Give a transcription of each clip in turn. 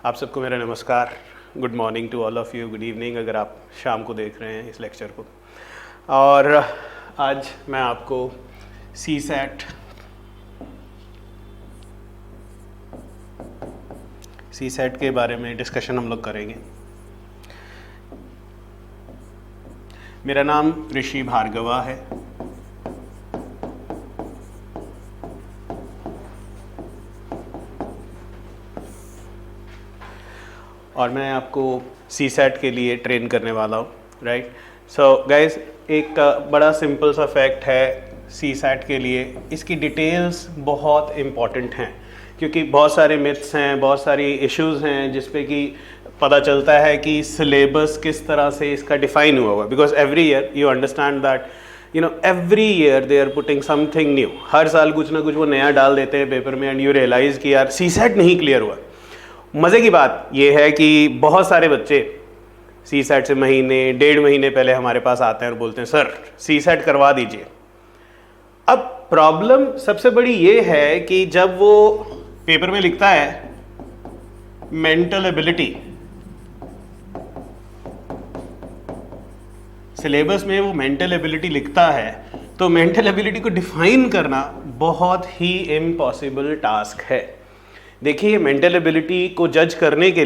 आप सबको मेरा नमस्कार। Good morning to all of you, good evening अगर आप शाम को देख रहे हैं इस लेक्चर को। और आज मैं आपको सी सेट के बारे में डिस्कशन हम लोग करेंगे। मेरा नाम ऋषि भार्गवा है। और मैं आपको सी सेट के लिए ट्रेन करने वाला हूँ, राइट। सो गाइस, एक बड़ा सिंपल सा फैक्ट है सी सेट के लिए, इसकी डिटेल्स बहुत इम्पॉर्टेंट हैं क्योंकि बहुत सारे मिथ्स हैं, बहुत सारी इश्यूज़ हैं जिस पे कि पता चलता है कि सिलेबस किस तरह से इसका डिफ़ाइन हुआ हुआ है। Because every year you understand that every year they are putting something new. हर साल कुछ ना कुछ वो नया डाल देते हैं पेपर में एंड यू रियलाइज़ कि यार सी सेट नहीं क्लियर हुआ। मज़े की बात यह है कि बहुत सारे बच्चे सी सेट से महीने डेढ़ महीने पहले हमारे पास आते हैं और बोलते हैं सर सी सेट करवा दीजिए। अब प्रॉब्लम सबसे बड़ी ये है कि जब वो पेपर में लिखता है मेंटल एबिलिटी, सिलेबस में वो मेंटल एबिलिटी लिखता है, तो मेंटल एबिलिटी को डिफाइन करना बहुत ही इम्पॉसिबल टास्क है। देखिए, मेंटल एबिलिटी को जज करने के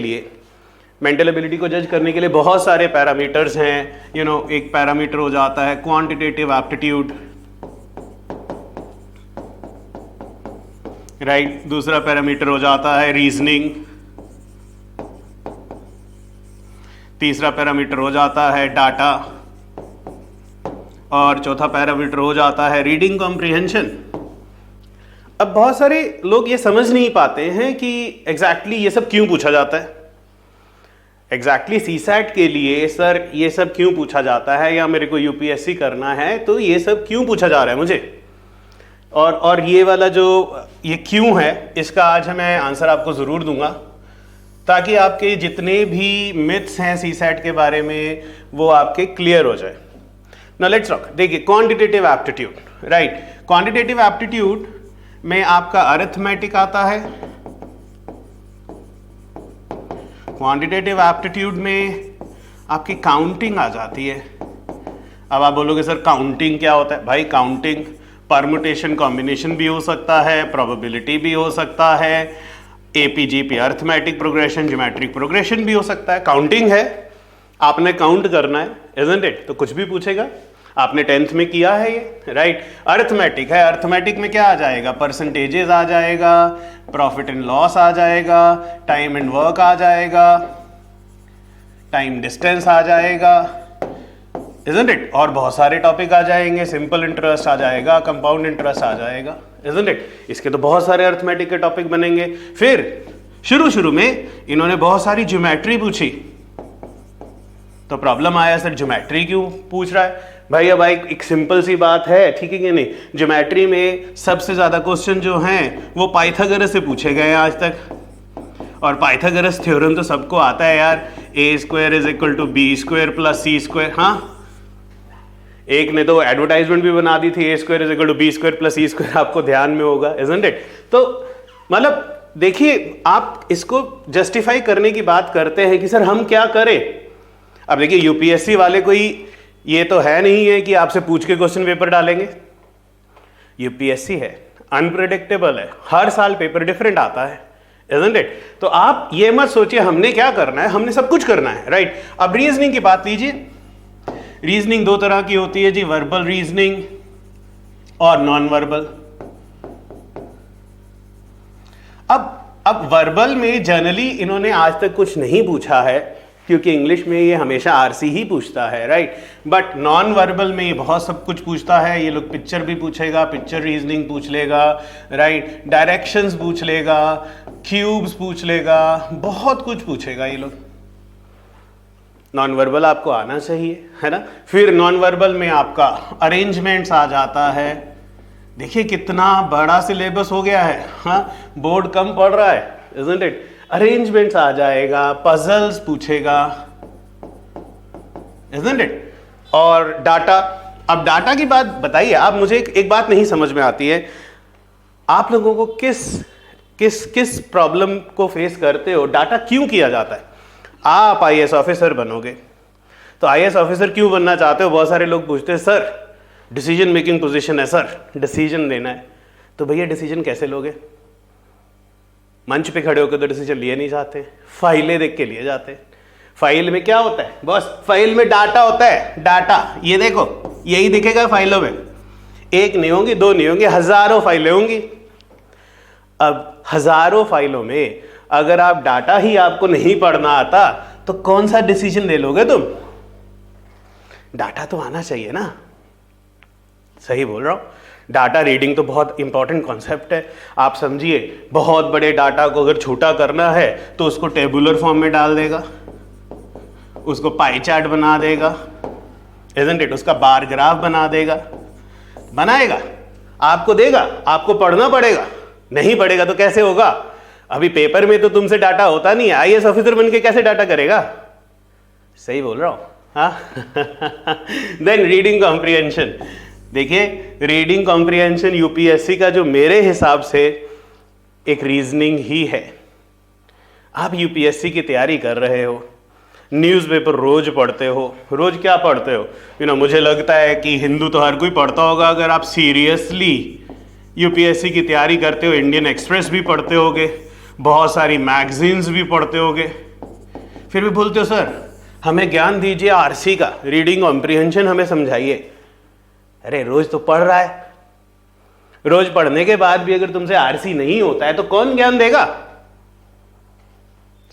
लिए बहुत सारे पैरामीटर्स हैं। एक पैरामीटर हो जाता है क्वांटिटेटिव एप्टीट्यूड, राइट। दूसरा पैरामीटर हो जाता है रीजनिंग, तीसरा पैरामीटर हो जाता है डाटा, और चौथा पैरामीटर हो जाता है रीडिंग कॉम्प्रिहेंशन। अब बहुत सारे लोग ये समझ नहीं पाते हैं कि एग्जैक्टली ये सब क्यों पूछा जाता है। एग्जैक्टली सी सेट के लिए सर ये सब क्यों पूछा जाता है, या मेरे को यूपीएससी करना है तो ये सब क्यों पूछा जा रहा है मुझे। और ये वाला जो ये क्यों है, इसका आज मैं आंसर आपको ज़रूर दूंगा ताकि आपके जितने भी मिथ्स हैं सी सेट के बारे में वो आपके क्लियर हो जाए। Now let's talk. देखिए, quantitative aptitude, right. Quantitative aptitude में आपका अरिथमेटिक आता है। क्वांटिटेटिव एप्टीट्यूड में आपकी काउंटिंग आ जाती है। अब आप बोलोगे सर काउंटिंग क्या होता है? भाई काउंटिंग परमुटेशन कॉम्बिनेशन भी हो सकता है, प्रोबेबिलिटी भी हो सकता है, AP GP arithmetic progression, geometric progression भी हो सकता है। काउंटिंग है, आपने काउंट करना है, इजंट इट? तो कुछ भी पूछेगा। आपने 10th में किया है ये, राइट। अरिथमेटिक है, अरिथमेटिक में क्या आ जाएगा? परसेंटेजेस आ जाएगा, प्रॉफिट एंड लॉस आ जाएगा, टाइम एंड वर्क आ जाएगा, टाइम डिस्टेंस आ जाएगा, इजंट इट? और बहुत सारे टॉपिक आ जाएंगे, सिंपल इंटरेस्ट आ जाएगा, कंपाउंड इंटरेस्ट आ जाएगा, इजंट इट? इसके तो बहुत सारे अरिथमेटिक के टॉपिक बनेंगे। फिर शुरू में इन्होंने बहुत सारी ज्योमेट्री पूछी, तो प्रॉब्लम आया सर ज्योमेट्री क्यों पूछ रहा है भाई। अब एक सिंपल सी बात है, ठीक है कि नहीं। ज्योमेट्री में सबसे ज्यादा क्वेश्चन जो हैं वो पाइथागोरस से पूछे गए हैं आज तक, और पाइथागोरस थ्योरम तो सबको आता है यार, a² = b² + c²। हाँ, एक ने तो एडवर्टाइजमेंट भी बना दी थी, a² = b² + c², आपको ध्यान में होगा, इजंट इट? तो मतलब देखिए, आप इसको जस्टिफाई करने की बात करते हैं कि सर हम क्या करें। अब देखिए, यूपीएससी वाले कोई ये तो है नहीं है कि आपसे पूछ के क्वेश्चन पेपर डालेंगे। यूपीएससी है, अनप्रेडिक्टेबल है, हर साल पेपर डिफरेंट आता है, इजंट इट? तो आप ये मत सोचिए हमने क्या करना है, हमने सब कुछ करना है, राइट। अब रीजनिंग की बात लीजिए। रीजनिंग दो तरह की होती है जी, वर्बल रीजनिंग और नॉन वर्बल। अब वर्बल में जनरली इन्होंने आज तक कुछ नहीं पूछा है क्योंकि इंग्लिश में ये हमेशा आरसी ही पूछता है, राइट। बट नॉन वर्बल में ये बहुत सब कुछ पूछता है। ये लोग पिक्चर भी पूछेगा, पिक्चर रीजनिंग पूछ लेगा, राइट। डायरेक्शंस पूछ लेगा, क्यूब्स पूछ लेगा, बहुत कुछ पूछेगा ये लोग। नॉन वर्बल आपको आना चाहिए, है ना। फिर नॉन वर्बल में आपका अरेंजमेंट्स आ जाता है। देखिए कितना बड़ा सिलेबस हो गया है, हाँ, बोर्ड कम पढ़ रहा है, इजंट इट? अरेंजमेंट्स आ जाएगा, पजल्स पूछेगा, इजंट इट? और डाटा। अब डाटा की बात बताइए आप मुझे। एक बात नहीं समझ में आती है, आप लोगों को किस किस किस प्रॉब्लम को फेस करते हो, डाटा क्यों किया जाता है। आप आईएएस ऑफिसर बनोगे तो आईएएस ऑफिसर क्यों बनना चाहते हो, बहुत सारे लोग पूछते हैं सर डिसीजन मेकिंग पोजीशन है सर, डिसीजन लेना है। तो भैया डिसीजन कैसे लोगे, मंच पे खड़े होकर तो डिसीजन लिए नहीं जाते, फाइलें देख के लिए जाते हैं। फाइल में क्या होता है बॉस, फाइल में डाटा होता है, डाटा ये देखो यही दिखेगा फाइलों में, एक नहीं होंगी, दो नहीं होंगी, हजारों फाइलें होंगी। अब हजारों फाइलों में अगर आप डाटा ही आपको नहीं पढ़ना आता तो कौन सा डिसीजन ले लोगे तुम, डाटा तो आना चाहिए ना। सही बोल रहा हूं, डाटा रीडिंग तो बहुत इंपॉर्टेंट कॉन्सेप्ट है। आप समझिए बहुत बड़े डाटा को अगर छोटा करना है तो उसको टेबुलर फॉर्म में डाल देगा, उसको पाई चार्ट बना देगा, इजंट इट, उसका बार ग्राफ बना देगा, बनाएगा, आपको देगा, आपको पढ़ना पड़ेगा, नहीं पढ़ेगा तो कैसे होगा। अभी पेपर में तो तुमसे डाटा होता नहीं है, आईएएस ऑफिसर बन के कैसे डाटा करेगा। सही बोल रहा हूं, हाँ। देन रीडिंग कॉम्प्रिहेंशन, देखिए रीडिंग कॉम्प्रिहेंशन यूपीएससी का जो मेरे हिसाब से एक रीजनिंग ही है। आप यूपीएससी की तैयारी कर रहे हो, न्यूज़पेपर रोज पढ़ते हो, रोज क्या पढ़ते हो, मुझे लगता है कि हिंदू तो हर कोई पढ़ता होगा। अगर आप सीरियसली यूपीएससी की तैयारी करते हो, इंडियन एक्सप्रेस भी पढ़ते होगे, बहुत सारी मैगजीन्स भी पढ़ते होगे, फिर भी बोलते हो सर हमें ज्ञान दीजिए आरसी का, रीडिंग कॉम्प्रिहेंशन हमें समझाइए। अरे रोज तो पढ़ रहा है, रोज पढ़ने के बाद भी अगर तुमसे आरसी नहीं होता है तो कौन ज्ञान देगा।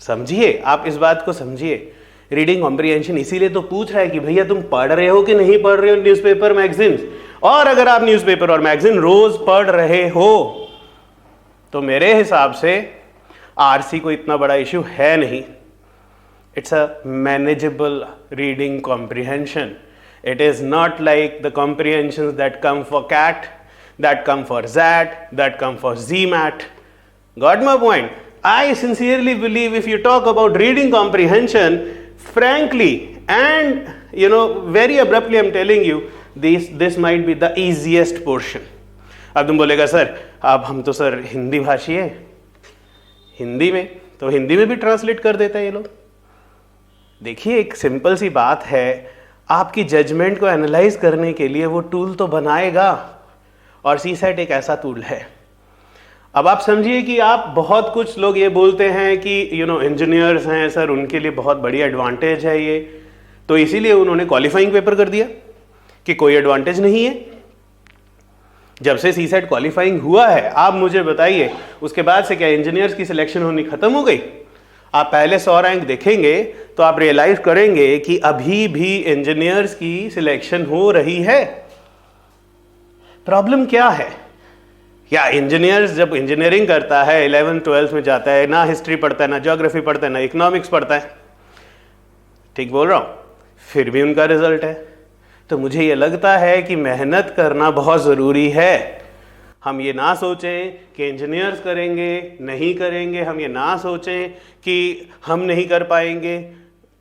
समझिए, आप इस बात को समझिए। रीडिंग कॉम्प्रिहेंशन इसीलिए तो पूछ रहा है कि भैया तुम पढ़ रहे हो कि नहीं पढ़ रहे हो न्यूज़पेपर मैगजीन्स। और अगर आप न्यूज़पेपर और मैगजीन रोज पढ़ रहे हो तो मेरे हिसाब से आरसी को इतना बड़ा इश्यू है नहीं। It's a manageable reading comprehension. It is not like the comprehensions that come for CAT, that come for ZAT, that come for ZMAT. Got my point? I sincerely believe if you talk about reading comprehension, frankly and very abruptly I'm telling you, this might be the easiest portion. अब तुम बोलेगा sir अब हम तो sir Hindi भाषी है, हिंदी में तो हिंदी में भी ट्रांसलेट कर देता है ये लोग। देखिए एक सिंपल सी बात है, आपकी जजमेंट को एनालाइज करने के लिए वो टूल तो बनाएगा, और सीसेट एक ऐसा टूल है। अब आप समझिए कि आप बहुत कुछ लोग ये बोलते हैं कि इंजीनियर्स हैं सर, उनके लिए बहुत बड़ी एडवांटेज है ये, तो इसीलिए उन्होंने क्वालिफाइंग पेपर कर दिया कि कोई एडवांटेज नहीं है। जब से सीसेट क्वालिफाइंग हुआ है आप मुझे बताइए उसके बाद से क्या इंजीनियर्स की सिलेक्शन होनी खत्म हो गई। आप पहले 100 रैंक देखेंगे तो आप रियलाइज करेंगे कि अभी भी इंजीनियर्स की सिलेक्शन हो रही है। प्रॉब्लम क्या है, या इंजीनियर्स जब इंजीनियरिंग करता है 11th 12th में जाता है, ना हिस्ट्री पढ़ता है, ना ज्योग्राफी पढ़ता है, ना इकोनॉमिक्स पढ़ता है, ठीक बोल रहा हूं, फिर भी उनका रिजल्ट है। तो मुझे ये लगता है कि मेहनत करना बहुत ज़रूरी है। हम ये ना सोचें कि इंजीनियर्स करेंगे नहीं करेंगे, हम ये ना सोचें कि हम नहीं कर पाएंगे।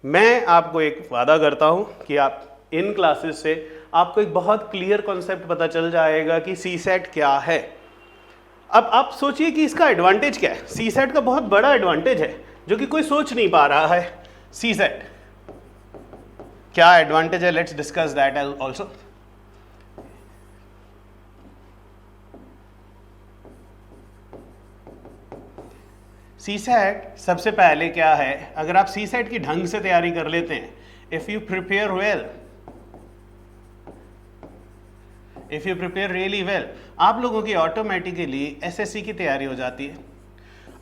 मैं आपको एक वादा करता हूँ कि आप इन क्लासेस से आपको एक बहुत क्लियर कॉन्सेप्ट पता चल जाएगा कि सीसेट क्या है। अब आप सोचिए कि इसका एडवांटेज क्या है। सीसेट का बहुत बड़ा एडवांटेज है जो कि कोई सोच नहीं पा रहा है। सीसेट क्या एडवांटेज है, let's discuss that also. CSAT सबसे पहले क्या है, अगर आप सीसेट की ढंग से तैयारी कर लेते हैं, if you prepare well, if you prepare really well, आप लोगों की ऑटोमेटिकली एसएससी की तैयारी हो जाती है।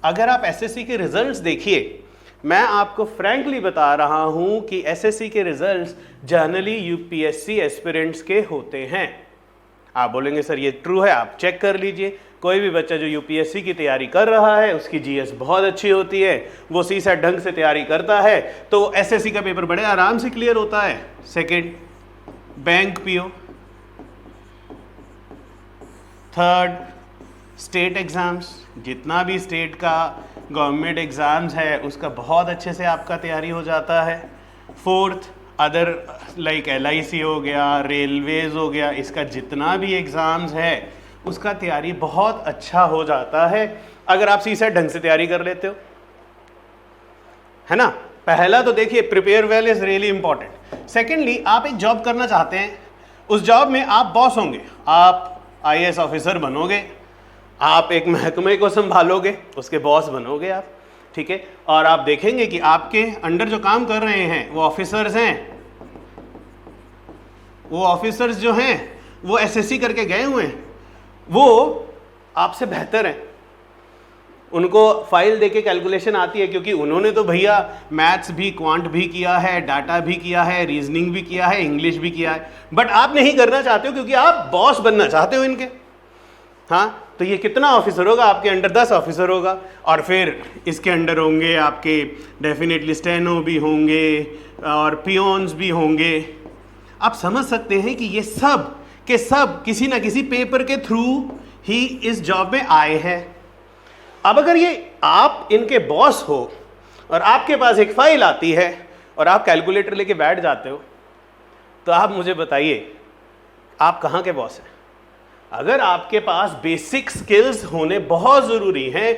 अगर आप एसएससी के रिजल्ट्स देखिए, मैं आपको फ्रैंकली बता रहा हूं कि एसएससी के रिजल्ट्स जनरली यूपीएससी एस्पिरेंट्स के होते हैं। आप बोलेंगे सर ये ट्रू है, आप चेक कर लीजिए। कोई भी बच्चा जो यूपीएससी की तैयारी कर रहा है उसकी जीएस बहुत अच्छी होती है, वो सीसेट ढंग से तैयारी करता है तो एसएससी का पेपर बड़े आराम से क्लियर होता है। Second, bank PO. Third, state exams, जितना भी स्टेट का गवर्नमेंट एग्जाम्स है उसका बहुत अच्छे से आपका तैयारी हो जाता है। फोर्थ, अदर लाइक एलआईसी हो गया, रेलवेज हो गया, इसका जितना भी एग्ज़ाम्स है उसका तैयारी बहुत अच्छा हो जाता है अगर आप सीसेट ढंग से तैयारी कर लेते हो, है ना। पहला तो देखिए prepare well is really important. Secondly, आप एक जॉब करना चाहते हैं, उस जॉब में आप बॉस होंगे, आप आईएएस ऑफिसर बनोगे, आप एक महकमे को संभालोगे, उसके बॉस बनोगे आप, ठीक है। और आप देखेंगे कि आपके अंडर जो काम कर रहे हैं वो ऑफिसर्स हैं, वो ऑफिसर्स जो हैं वो एसएससी करके गए हुए हैं, वो आपसे बेहतर हैं, उनको फाइल देके कैलकुलेशन आती है, क्योंकि उन्होंने तो भैया मैथ्स भी, क्वांट भी किया है, डाटा भी किया है, रीजनिंग भी किया है, इंग्लिश भी किया है। बट आप नहीं करना चाहते हो क्योंकि आप बॉस बनना चाहते हो इनके। हाँ, तो ये कितना ऑफिसर होगा आपके अंडर? 10 ऑफिसर होगा, और फिर इसके अंडर होंगे आपके डेफिनेटली स्टेनो भी होंगे और पियोन्स भी होंगे। आप समझ सकते हैं कि ये सब के सब किसी ना किसी पेपर के थ्रू ही इस जॉब में आए हैं। अब अगर ये आप इनके बॉस हो और आपके पास एक फाइल आती है और आप कैलकुलेटर लेके बैठ जाते हो, तो आप मुझे बताइए आप कहाँ के बॉस हैं? अगर आपके पास बेसिक स्किल्स होने बहुत ज़रूरी हैं,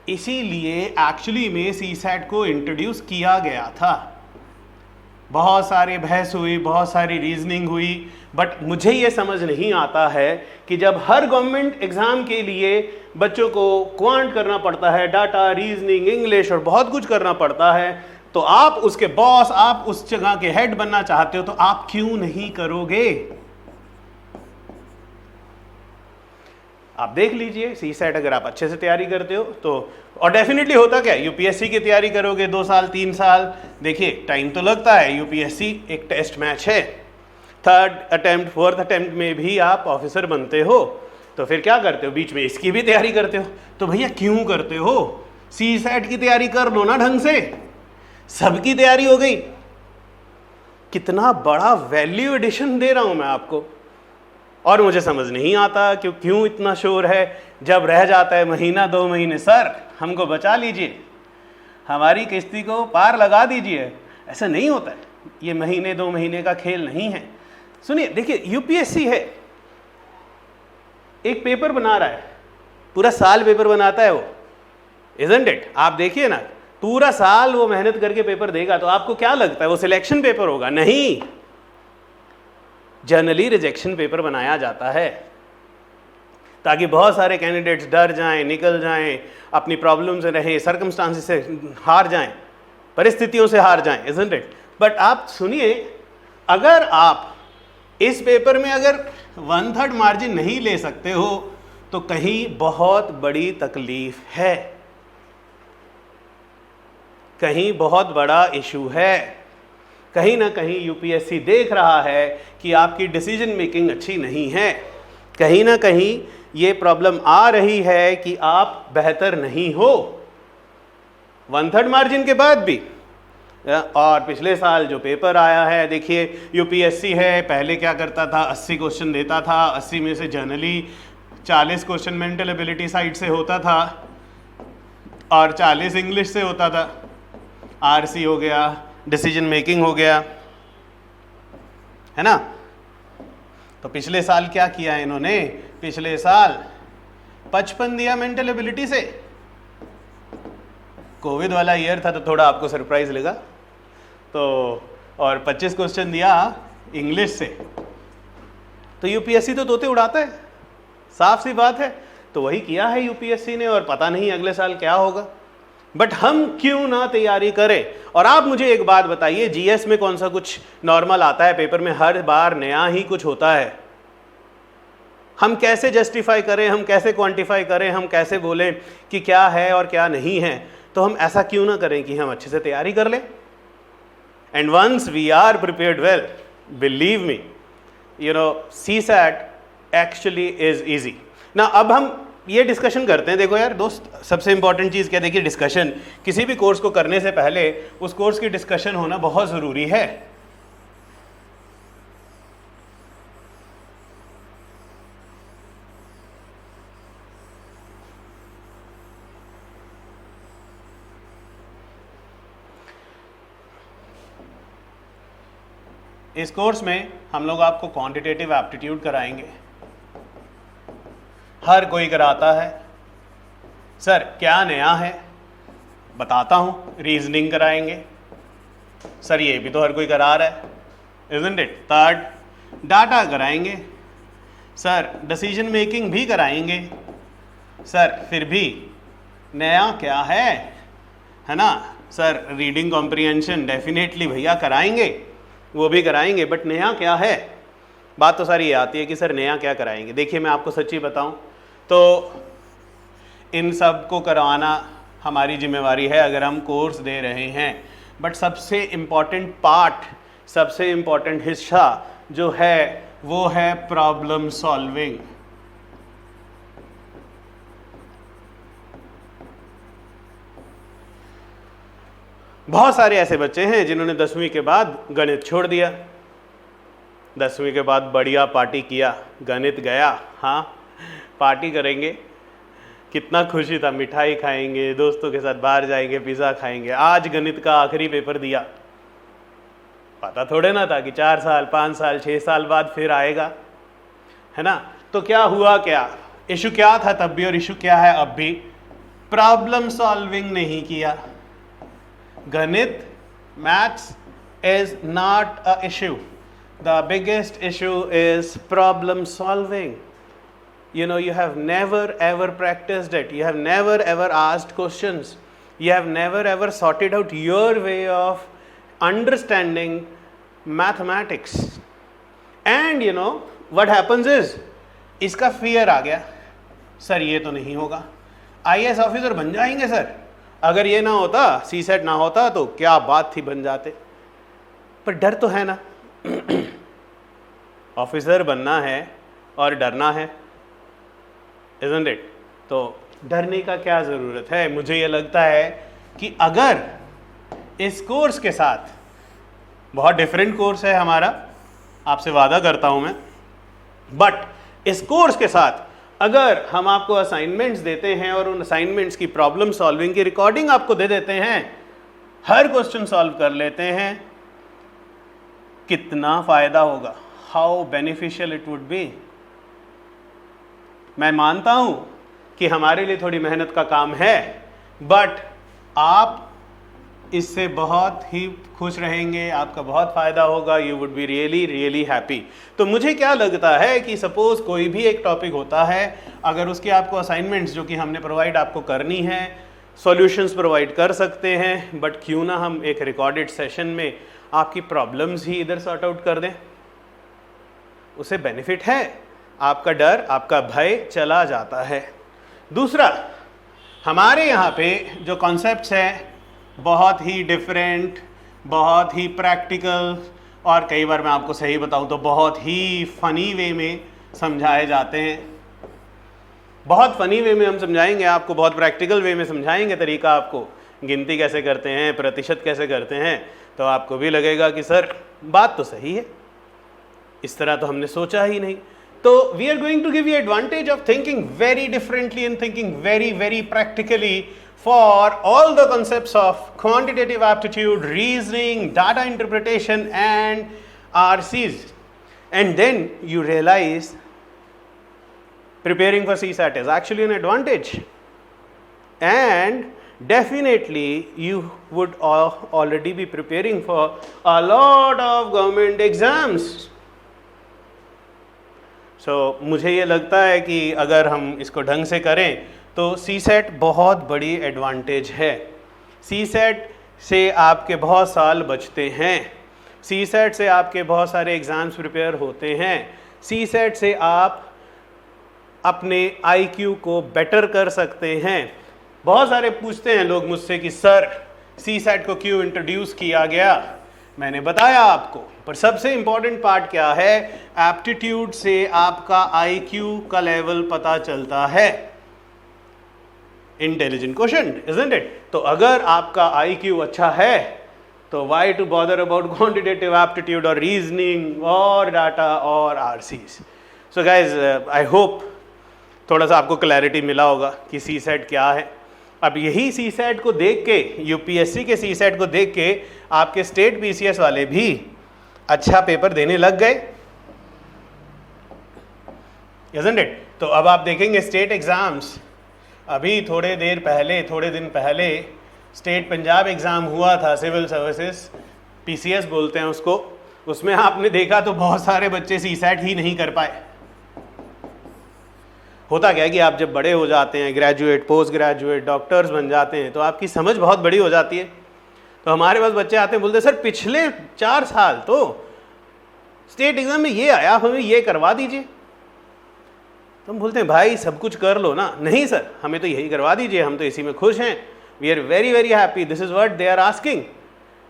इसीलिए एक्चुअली में सीसैट को इंट्रोड्यूस किया गया था। बहुत सारी बहस हुई, बहुत सारी रीजनिंग हुई, बट मुझे ये समझ नहीं आता है कि जब हर गवर्नमेंट एग्ज़ाम के लिए बच्चों को क्वांट करना पड़ता है, डाटा, रीजनिंग, इंग्लिश और बहुत कुछ करना पड़ता है, तो आप उसके बॉस, आप उस जगह के हेड बनना चाहते हो, तो आप क्यों नहीं करोगे? आप देख लीजिए सीसैट अगर आप अच्छे से तैयारी करते हो तो, और डेफिनेटली होता क्या, यूपीएससी की तैयारी करोगे 2 साल 3 साल, देखिए टाइम तो लगता है, यूपीएससी एक टेस्ट मैच है, 3rd अटेम्प्ट 4th अटेम्प्ट में भी आप ऑफिसर बनते हो, तो फिर क्या करते हो, बीच में इसकी भी तैयारी करते हो। तो भैया क्यों करते हो? सीसैट की तैयारी कर लो ना ढंग से, सबकी तैयारी हो गई। कितना बड़ा वैल्यू एडिशन दे रहा हूं मैं आपको, और मुझे समझ नहीं आता कि क्यों इतना शोर है। जब रह जाता है महीना 2 महीने, सर हमको बचा लीजिए, हमारी किश्ती को पार लगा दीजिए, ऐसा नहीं होता है। ये महीने 2 महीने का खेल नहीं है। सुनिए, देखिए यूपीएससी है, एक पेपर बना रहा है, पूरा साल पेपर बनाता है वो, इजंट इट? आप देखिए ना, पूरा साल वो मेहनत करके पेपर देगा, तो आपको क्या लगता है वो सिलेक्शन पेपर होगा? नहीं, जनरली रिजेक्शन पेपर बनाया जाता है ताकि बहुत सारे कैंडिडेट्स डर जाएं, निकल जाएं, अपनी प्रॉब्लम से रहें, सर्कमस्टांसेस से हार जाएं, परिस्थितियों से हार जाएं, इजंट इट? बट आप सुनिए, अगर आप इस पेपर में अगर 1/3 मार्जिन नहीं ले सकते हो तो कहीं बहुत बड़ी तकलीफ है, कहीं बहुत बड़ा इशू है, कहीं ना कहीं यूपीएससी देख रहा है कि आपकी डिसीजन मेकिंग अच्छी नहीं है, कहीं ना कहीं ये प्रॉब्लम आ रही है कि आप बेहतर नहीं हो 1/3 मार्जिन के बाद भी। और पिछले साल जो पेपर आया है, देखिए यूपीएससी है, पहले क्या करता था, 80 क्वेश्चन देता था, 80 में से generally 40 question mental ability side से होता था और 40 इंग्लिश से होता था, आरसी हो गया, डिसीजन मेकिंग हो गया, है ना। तो पिछले साल क्या किया इन्होंने, पिछले साल 55 दिया मेंटल एबिलिटी से। कोविड वाला ईयर था तो थोड़ा आपको सरप्राइज लगा, तो और 25 क्वेश्चन दिया इंग्लिश से। तो यूपीएससी तो तोते उड़ाता है, साफ सी बात है। तो वही किया है यूपीएससी ने, और पता नहीं अगले साल क्या होगा। बट हम क्यों ना तैयारी करें। और आप मुझे एक बात बताइए, जीएस में कौन सा कुछ नॉर्मल आता है? पेपर में हर बार नया ही कुछ होता है। हम कैसे जस्टिफाई करें, हम कैसे क्वांटिफाई करें, हम कैसे बोलें कि क्या है और क्या नहीं है? तो हम ऐसा क्यों ना करें कि हम अच्छे से तैयारी कर लें। And once we are prepared well, believe me, you know, CSAT actually is easy ना। अब हम ये डिस्कशन करते हैं। देखो यार दोस्त, सबसे इंपॉर्टेंट चीज़ क्या, देखिए डिस्कशन, किसी भी कोर्स को करने से पहले उस कोर्स की डिस्कशन होना बहुत ज़रूरी है। इस कोर्स में हम लोग आपको क्वांटिटेटिव एप्टीट्यूड कराएंगे, हर कोई कराता है। सर क्या नया है? बताता हूँ, रीजनिंग कराएंगे। सर ये भी तो हर कोई करा रहा है, isn't it? थर्ड, डाटा कराएंगे। सर डिसीजन मेकिंग भी कराएंगे। सर फिर भी नया क्या है ना? सर रीडिंग कॉम्प्रिहेंशन डेफिनेटली भैया कराएंगे, वो भी कराएंगे, बट नया क्या है? बात तो सारी ये आती है कि सर नया क्या कराएंगे। देखिए मैं आपको सच्ची बताऊं तो इन सब को करवाना हमारी जिम्मेवारी है अगर हम कोर्स दे रहे हैं, बट सबसे इम्पॉर्टेंट पार्ट, सबसे इम्पॉर्टेंट हिस्सा जो है वो है प्रॉब्लम सॉल्विंग। बहुत सारे ऐसे बच्चे हैं जिन्होंने 10वीं के बाद गणित छोड़ दिया, 10वीं के बाद बढ़िया पार्टी किया, गणित गया, हाँ पार्टी करेंगे, कितना खुशी था, मिठाई खाएंगे, दोस्तों के साथ बाहर जाएंगे, पिज़्ज़ा खाएंगे। आज गणित का आखिरी पेपर दिया, पता थोड़े ना था कि 4 साल 5 साल 6 साल बाद फिर आएगा, है ना? तो क्या हुआ, क्या इशू क्या था तब भी और इशू क्या है अब भी? प्रॉब्लम सॉल्विंग नहीं किया। गणित, maths is not a issue, the biggest issue is problem solving. You know, you have never ever practiced it, you have never ever asked questions, you have never ever sorted out your way of understanding mathematics. And you know what happens is, इसका fear आ गया, sir ये तो नहीं होगा, IAS officer बन जाएंगे sir, अगर ये ना होता, CSET ना होता तो क्या बात थी, बन जाते। पर डर तो है ना, ऑफिसर बनना है और डरना है, isn't it? तो डरने का क्या ज़रूरत है? मुझे ये लगता है कि अगर इस कोर्स के साथ, बहुत डिफरेंट कोर्स है हमारा, आपसे वादा करता हूँ मैं, बट इस कोर्स के साथ अगर हम आपको असाइनमेंट्स देते हैं और उन असाइनमेंट्स की प्रॉब्लम सॉल्विंग की रिकॉर्डिंग आपको दे देते हैं, हर क्वेश्चन सॉल्व कर लेते हैं, कितना फ़ायदा होगा, how beneficial it would be. मैं मानता हूं कि हमारे लिए थोड़ी मेहनत का काम है, बट आप इससे बहुत ही खुश रहेंगे, आपका बहुत फ़ायदा होगा, you would be really really happy. तो मुझे क्या लगता है कि सपोज़ कोई भी एक टॉपिक होता है, अगर उसकी आपको असाइनमेंट्स जो कि हमने प्रोवाइड आपको करनी है, सॉल्यूशंस प्रोवाइड कर सकते हैं, बट क्यों ना हम एक रिकॉर्डेड सेशन में आपकी प्रॉब्लम्स ही इधर सॉर्ट आउट कर दें, उसे बेनिफिट है, आपका डर, आपका भय चला जाता है। दूसरा, हमारे यहाँ पे जो कॉन्सेप्ट्स हैं बहुत ही डिफरेंट, बहुत ही प्रैक्टिकल, और कई बार मैं आपको सही बताऊँ तो बहुत ही फ़नी वे में समझाए जाते हैं। बहुत फ़नी वे में हम समझाएंगे आपको, बहुत प्रैक्टिकल वे में समझाएंगे तरीका आपको, गिनती कैसे करते हैं, प्रतिशत कैसे करते हैं, तो आपको भी लगेगा कि सर बात तो सही है, इस तरह तो हमने सोचा ही नहीं। तो we are going to give you advantage of thinking very differently and thinking very very practically for all the concepts of quantitative aptitude, reasoning, data interpretation and RCs. And then you realize preparing for CSAT is actually an advantage, and definitely you would already be preparing for a lot of government exams. So मुझे ये लगता है कि अगर हम इसको ढंग से करें तो CSAT बहुत बड़ी एडवांटेज है। CSAT से आपके बहुत साल बचते हैं, CSAT से आपके बहुत सारे एग्ज़ाम्स प्रिपेयर होते हैं, CSAT से आप अपने IQ को बेटर कर सकते हैं। बहुत सारे पूछते हैं लोग मुझसे कि सर CSAT को क्यों इंट्रोड्यूस किया गया, मैंने बताया आपको, पर सबसे इम्पॉर्टेंट पार्ट क्या है, एप्टीट्यूड से आपका IQ का लेवल पता चलता है, इंटेलिजेंट क्वेश्चन, isn't it? तो अगर आपका IQ अच्छा है तो why to bother about quantitative aptitude or reasoning or data or RCs? So guys, I hope थोड़ा सा आपको क्लैरिटी मिला होगा कि CSAT क्या है। अब यही CSAT को देख के, UPSC के CSAT को देख के आपके स्टेट PCS वाले भी अच्छा पेपर देने लग गए, isn't it? तो अब आप देखेंगे स्टेट एग्ज़ाम्स, अभी थोड़े दिन पहले स्टेट पंजाब एग्ज़ाम हुआ था, सिविल सर्विसेज PCS बोलते हैं उसको। उसमें आपने देखा तो बहुत सारे बच्चे CSAT ही नहीं कर पाए। होता क्या है कि आप जब बड़े हो जाते हैं, ग्रेजुएट, पोस्ट ग्रेजुएट, डॉक्टर्स बन जाते हैं, तो आपकी समझ बहुत बड़ी हो जाती है। तो हमारे पास बच्चे आते हैं, बोलते हैं सर पिछले 4 साल तो स्टेट एग्ज़ाम में ये आया, हमें ये करवा दीजिए। तो हम बोलते हैं भाई सब कुछ कर लो ना। नहीं सर, हमें तो यही करवा दीजिए, हम तो इसी में खुश हैं, we are very very happy, this is what they are asking.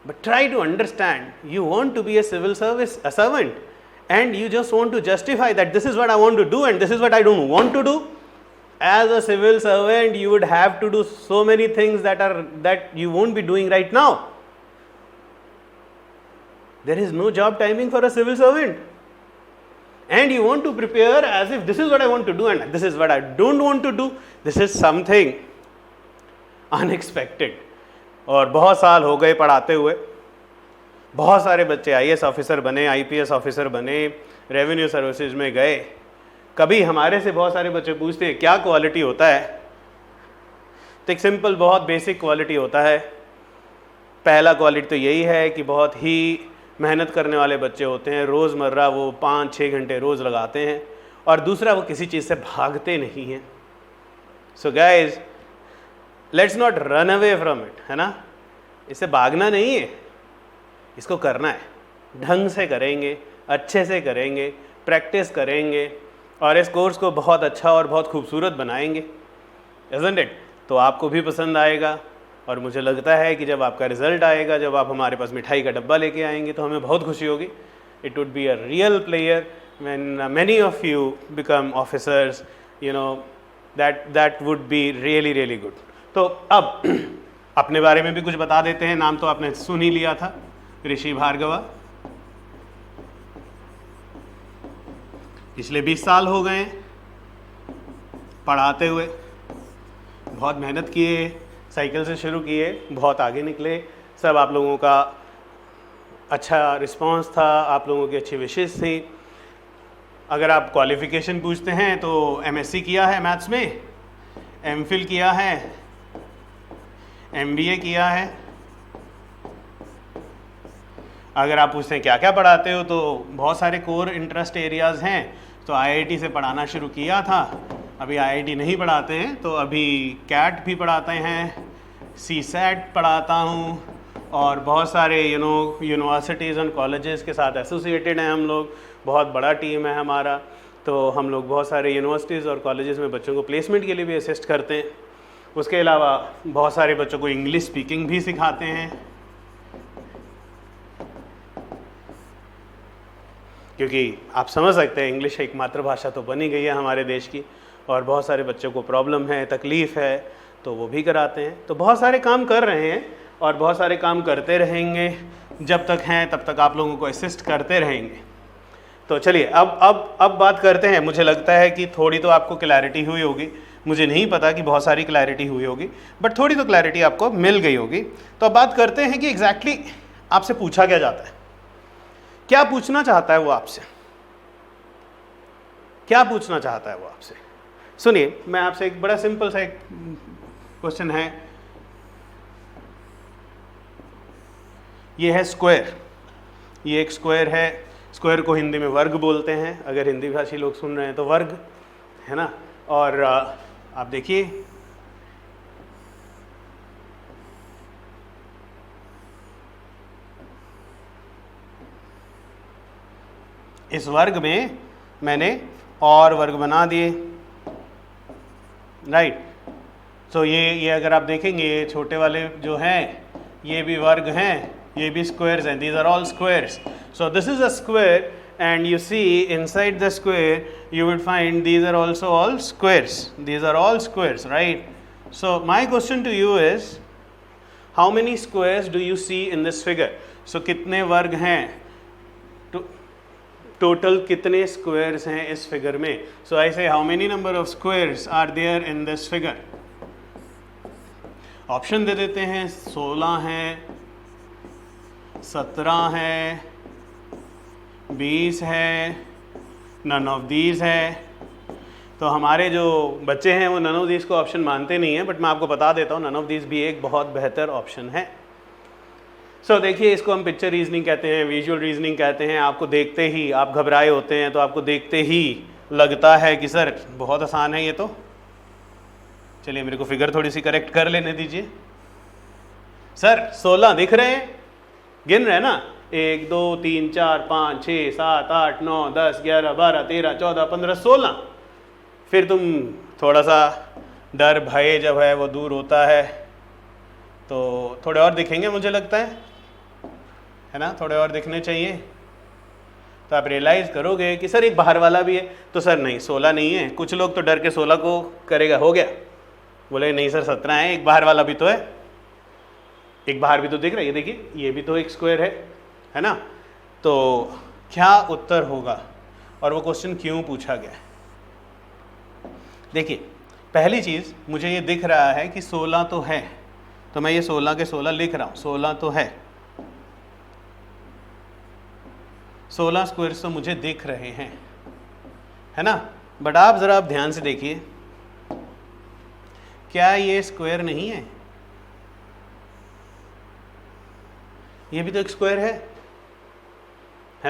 But try to understand, you want to be a civil service, a servant, and you just want to justify that this is what I want to do and this is what I don't want to do. As a civil servant, you would have to do so many things that you won't be doing right now. There is no job timing for a civil servant. And you want to prepare as if this is what I want to do and this is what I don't want to do. This is something unexpected. और बहुत साल हो गए पढ़ाते हुए, बहुत सारे बच्चे IAS ऑफिसर बने, IPS ऑफिसर बने, रेवेन्यू सर्विसेज में गए। कभी हमारे से बहुत सारे बच्चे पूछते हैं क्या क्वालिटी होता है, तो एक सिंपल बहुत बेसिक क्वालिटी होता है। पहला क्वालिटी तो यही है कि बहुत ही मेहनत करने वाले बच्चे होते हैं, रोज़मर्रा वो 5-6 घंटे रोज़ लगाते हैं। और दूसरा, वो किसी चीज़ से भागते नहीं हैं। So guys, let's not run away from it, है ना। इससे भागना नहीं है, इसको करना है। ढंग से करेंगे, अच्छे से करेंगे, प्रैक्टिस करेंगे और इस कोर्स को बहुत अच्छा और बहुत खूबसूरत बनाएंगे, isn't it? तो आपको भी पसंद आएगा। और मुझे लगता है कि जब आपका रिज़ल्ट आएगा, जब आप हमारे पास मिठाई का डब्बा लेके आएंगे, तो हमें बहुत खुशी होगी। It would be a real player when many of you become officers, you know, that would be really really good. तो अब अपने बारे में भी कुछ बता देते हैं। नाम तो आपने सुन ही लिया था, ऋषि भार्गवा। पिछले 20 साल हो गए पढ़ाते हुए, बहुत मेहनत किए, साइकिल से शुरू किए, बहुत आगे निकले। सब आप लोगों का अच्छा रिस्पांस था, आप लोगों की अच्छी विशेष थी। अगर आप क्वालिफ़िकेशन पूछते हैं तो MSc किया है मैथ्स में, MPhil किया है, MBA किया है। अगर आप पूछते हैं क्या क्या पढ़ाते हो, तो बहुत सारे कोर इंटरेस्ट एरियाज़ हैं। तो IIT से पढ़ाना शुरू किया था, अभी IIT नहीं पढ़ाते हैं, तो अभी CAT भी पढ़ाते हैं, CSAT पढ़ाता हूँ, और बहुत सारे यूनिवर्सिटीज़ एंड कॉलेजेस के साथ एसोसिएटेड हैं हम लोग। बहुत बड़ा टीम है हमारा, तो हम लोग बहुत सारे यूनिवर्सिटीज़ और कॉलेजेस में बच्चों को प्लेसमेंट के लिए भी असिस्ट करते हैं। उसके अलावा बहुत सारे बच्चों को इंग्लिश स्पीकिंग भी सिखाते हैं, क्योंकि आप समझ सकते हैं इंग्लिश एक मातृभाषा तो बनी गई है हमारे देश की, और बहुत सारे बच्चों को प्रॉब्लम है, तकलीफ़ है, तो वो भी कराते हैं। तो बहुत सारे काम कर रहे हैं और बहुत सारे काम करते रहेंगे। जब तक हैं तब तक आप लोगों को असिस्ट करते रहेंगे। तो चलिए अब बात करते हैं। मुझे लगता है कि थोड़ी तो आपको क्लैरिटी हुई होगी, मुझे नहीं पता कि बहुत सारी क्लैरिटी हुई होगी, बट थोड़ी तो क्लैरिटी आपको मिल गई होगी। तो अब बात करते हैं कि एग्जैक्टली आपसे पूछा क्या जाता है, क्या पूछना चाहता है वो आपसे, क्या पूछना चाहता है वो आपसे। सुनिए, मैं आपसे एक बड़ा सिंपल सा एक क्वेश्चन है। ये है स्क्वायर, ये एक स्क्वायर है। स्क्वायर को हिंदी में वर्ग बोलते हैं, अगर हिंदी भाषी लोग सुन रहे हैं तो वर्ग, है ना। और आप देखिए, इस वर्ग में मैंने और वर्ग बना दिए, राइट। तो ये अगर आप देखेंगे, ये छोटे वाले जो हैं ये भी वर्ग हैं, ये भी स्क्वायर्स हैं, these are all squares. So this is a square and you see inside the square you would find these are also all squares, these are all squares, right? So my question to you is, how many squares do you see in this figure? So कितने वर्ग हैं, total कितने squares हैं इस figure में। So I say how many number of squares are there in this figure. Option दे देते हैं, 16 हैं, 17 है, 20 है, नन ऑफ दीज है। तो हमारे जो बच्चे हैं वो नन ऑफ दीज को ऑप्शन मानते नहीं हैं, बट मैं आपको बता देता हूँ नन ऑफ दीज भी एक बहुत बेहतर ऑप्शन है। सो देखिए, इसको हम पिक्चर रीजनिंग कहते हैं, विजुअल रीजनिंग कहते हैं। आपको देखते ही आप घबराए होते हैं, तो आपको देखते ही लगता है कि सर बहुत आसान है ये तो। चलिए मेरे को फिगर थोड़ी सी करेक्ट कर लेने दीजिए। सर 16 दिख रहे हैं, गिन रहे हैं ना, 1 2 3 4 5 6 7 8 9 10 11 12 13 14 15 16। फिर तुम थोड़ा सा डर भय जब है वो दूर होता है तो थोड़े और दिखेंगे मुझे लगता है ना, थोड़े और दिखने चाहिए। तो आप रियलाइज़ करोगे कि सर एक बाहर वाला भी है। तो सर नहीं 16 नहीं है, कुछ लोग तो डर के 16 को करेगा, हो गया, बोले नहीं सर 17 है, एक बाहर वाला भी तो है, एक बाहर भी तो दिख रहा है, ये देखिए ये भी तो एक स्क्वायर है ना। तो क्या उत्तर होगा और वो क्वेश्चन क्यों पूछा गया? देखिए पहली चीज़, मुझे ये दिख रहा है कि 16 तो है, तो मैं ये 16 के 16 लिख रहा हूँ, 16 तो है, 16 स्क्वायर्स तो मुझे दिख रहे हैं, है ना। बट आप ज़रा आप ध्यान से देखिए, क्या ये स्क्वायर नहीं है? ये भी तो एक स्क्वायर है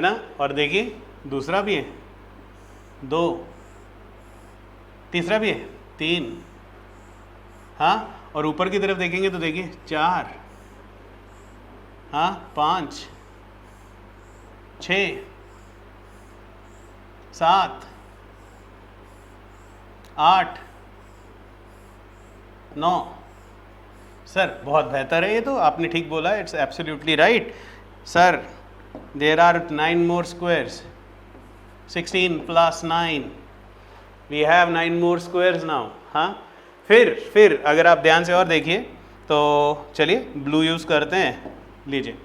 ना। और देखिए दूसरा भी है 2, तीसरा भी है 3, हाँ, और ऊपर की तरफ देखेंगे तो देखिए 4, हाँ, 5 6 7 8 9। सर बहुत बेहतर है ये तो, आपने ठीक बोला, it's absolutely right sir. There are 9 more squares, 16 plus 9, we have 9 more squares now. हाँ, फिर अगर आप ध्यान से और देखिए तो चलिए ब्लू यूज़ करते हैं, लीजिए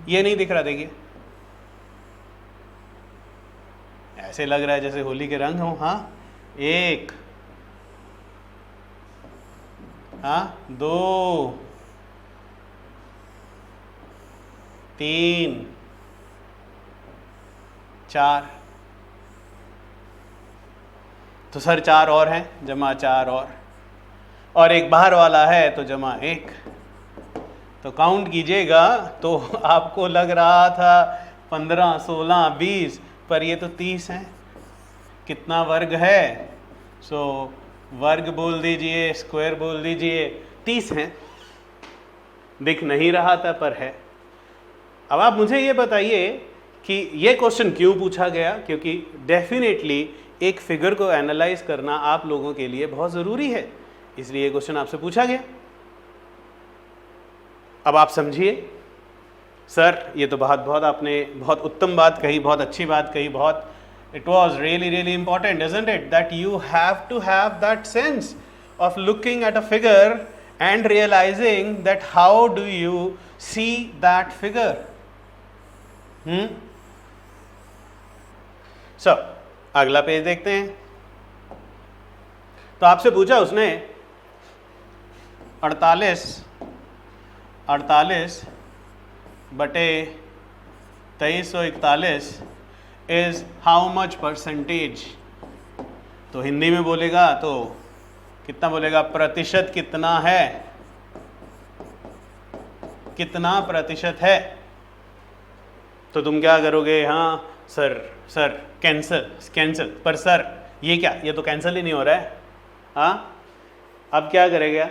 ये नहीं दिख रहा, देखिए ऐसे लग रहा है जैसे होली के रंग हो। हाँ, 1, हाँ, 2, 3, 4। तो सर 4 और हैं, जमा 4 और एक बाहर वाला है तो जमा 1। तो काउंट कीजिएगा तो आपको लग रहा था 15 16 20, पर ये तो 30 है। कितना वर्ग है? सो वर्ग बोल दीजिए, स्क्वायर बोल दीजिए, 30 है। दिख नहीं रहा था पर है। अब आप मुझे ये बताइए कि ये क्वेश्चन क्यों पूछा गया? क्योंकि डेफिनेटली एक फिगर को एनालाइज करना आप लोगों के लिए बहुत ज़रूरी है, इसलिए ये क्वेश्चन आपसे पूछा गया। अब आप समझिए, सर ये तो बहुत आपने बहुत उत्तम बात कही, बहुत अच्छी बात कही, बहुत it was really important, isn't it, that you have to have that sense of looking at a figure and realizing that how do you see that figure. So अगला पेज देखते हैं। तो आपसे पूछा उसने 48 बटे 2341 इज हाउ मच परसेंटेज। तो हिंदी में बोलेगा तो कितना बोलेगा? प्रतिशत कितना है, कितना प्रतिशत है। तो तुम क्या करोगे? हाँ सर कैंसिल, पर सर ये क्या, ये तो कैंसिल ही नहीं हो रहा है। हाँ, अब क्या करेगा?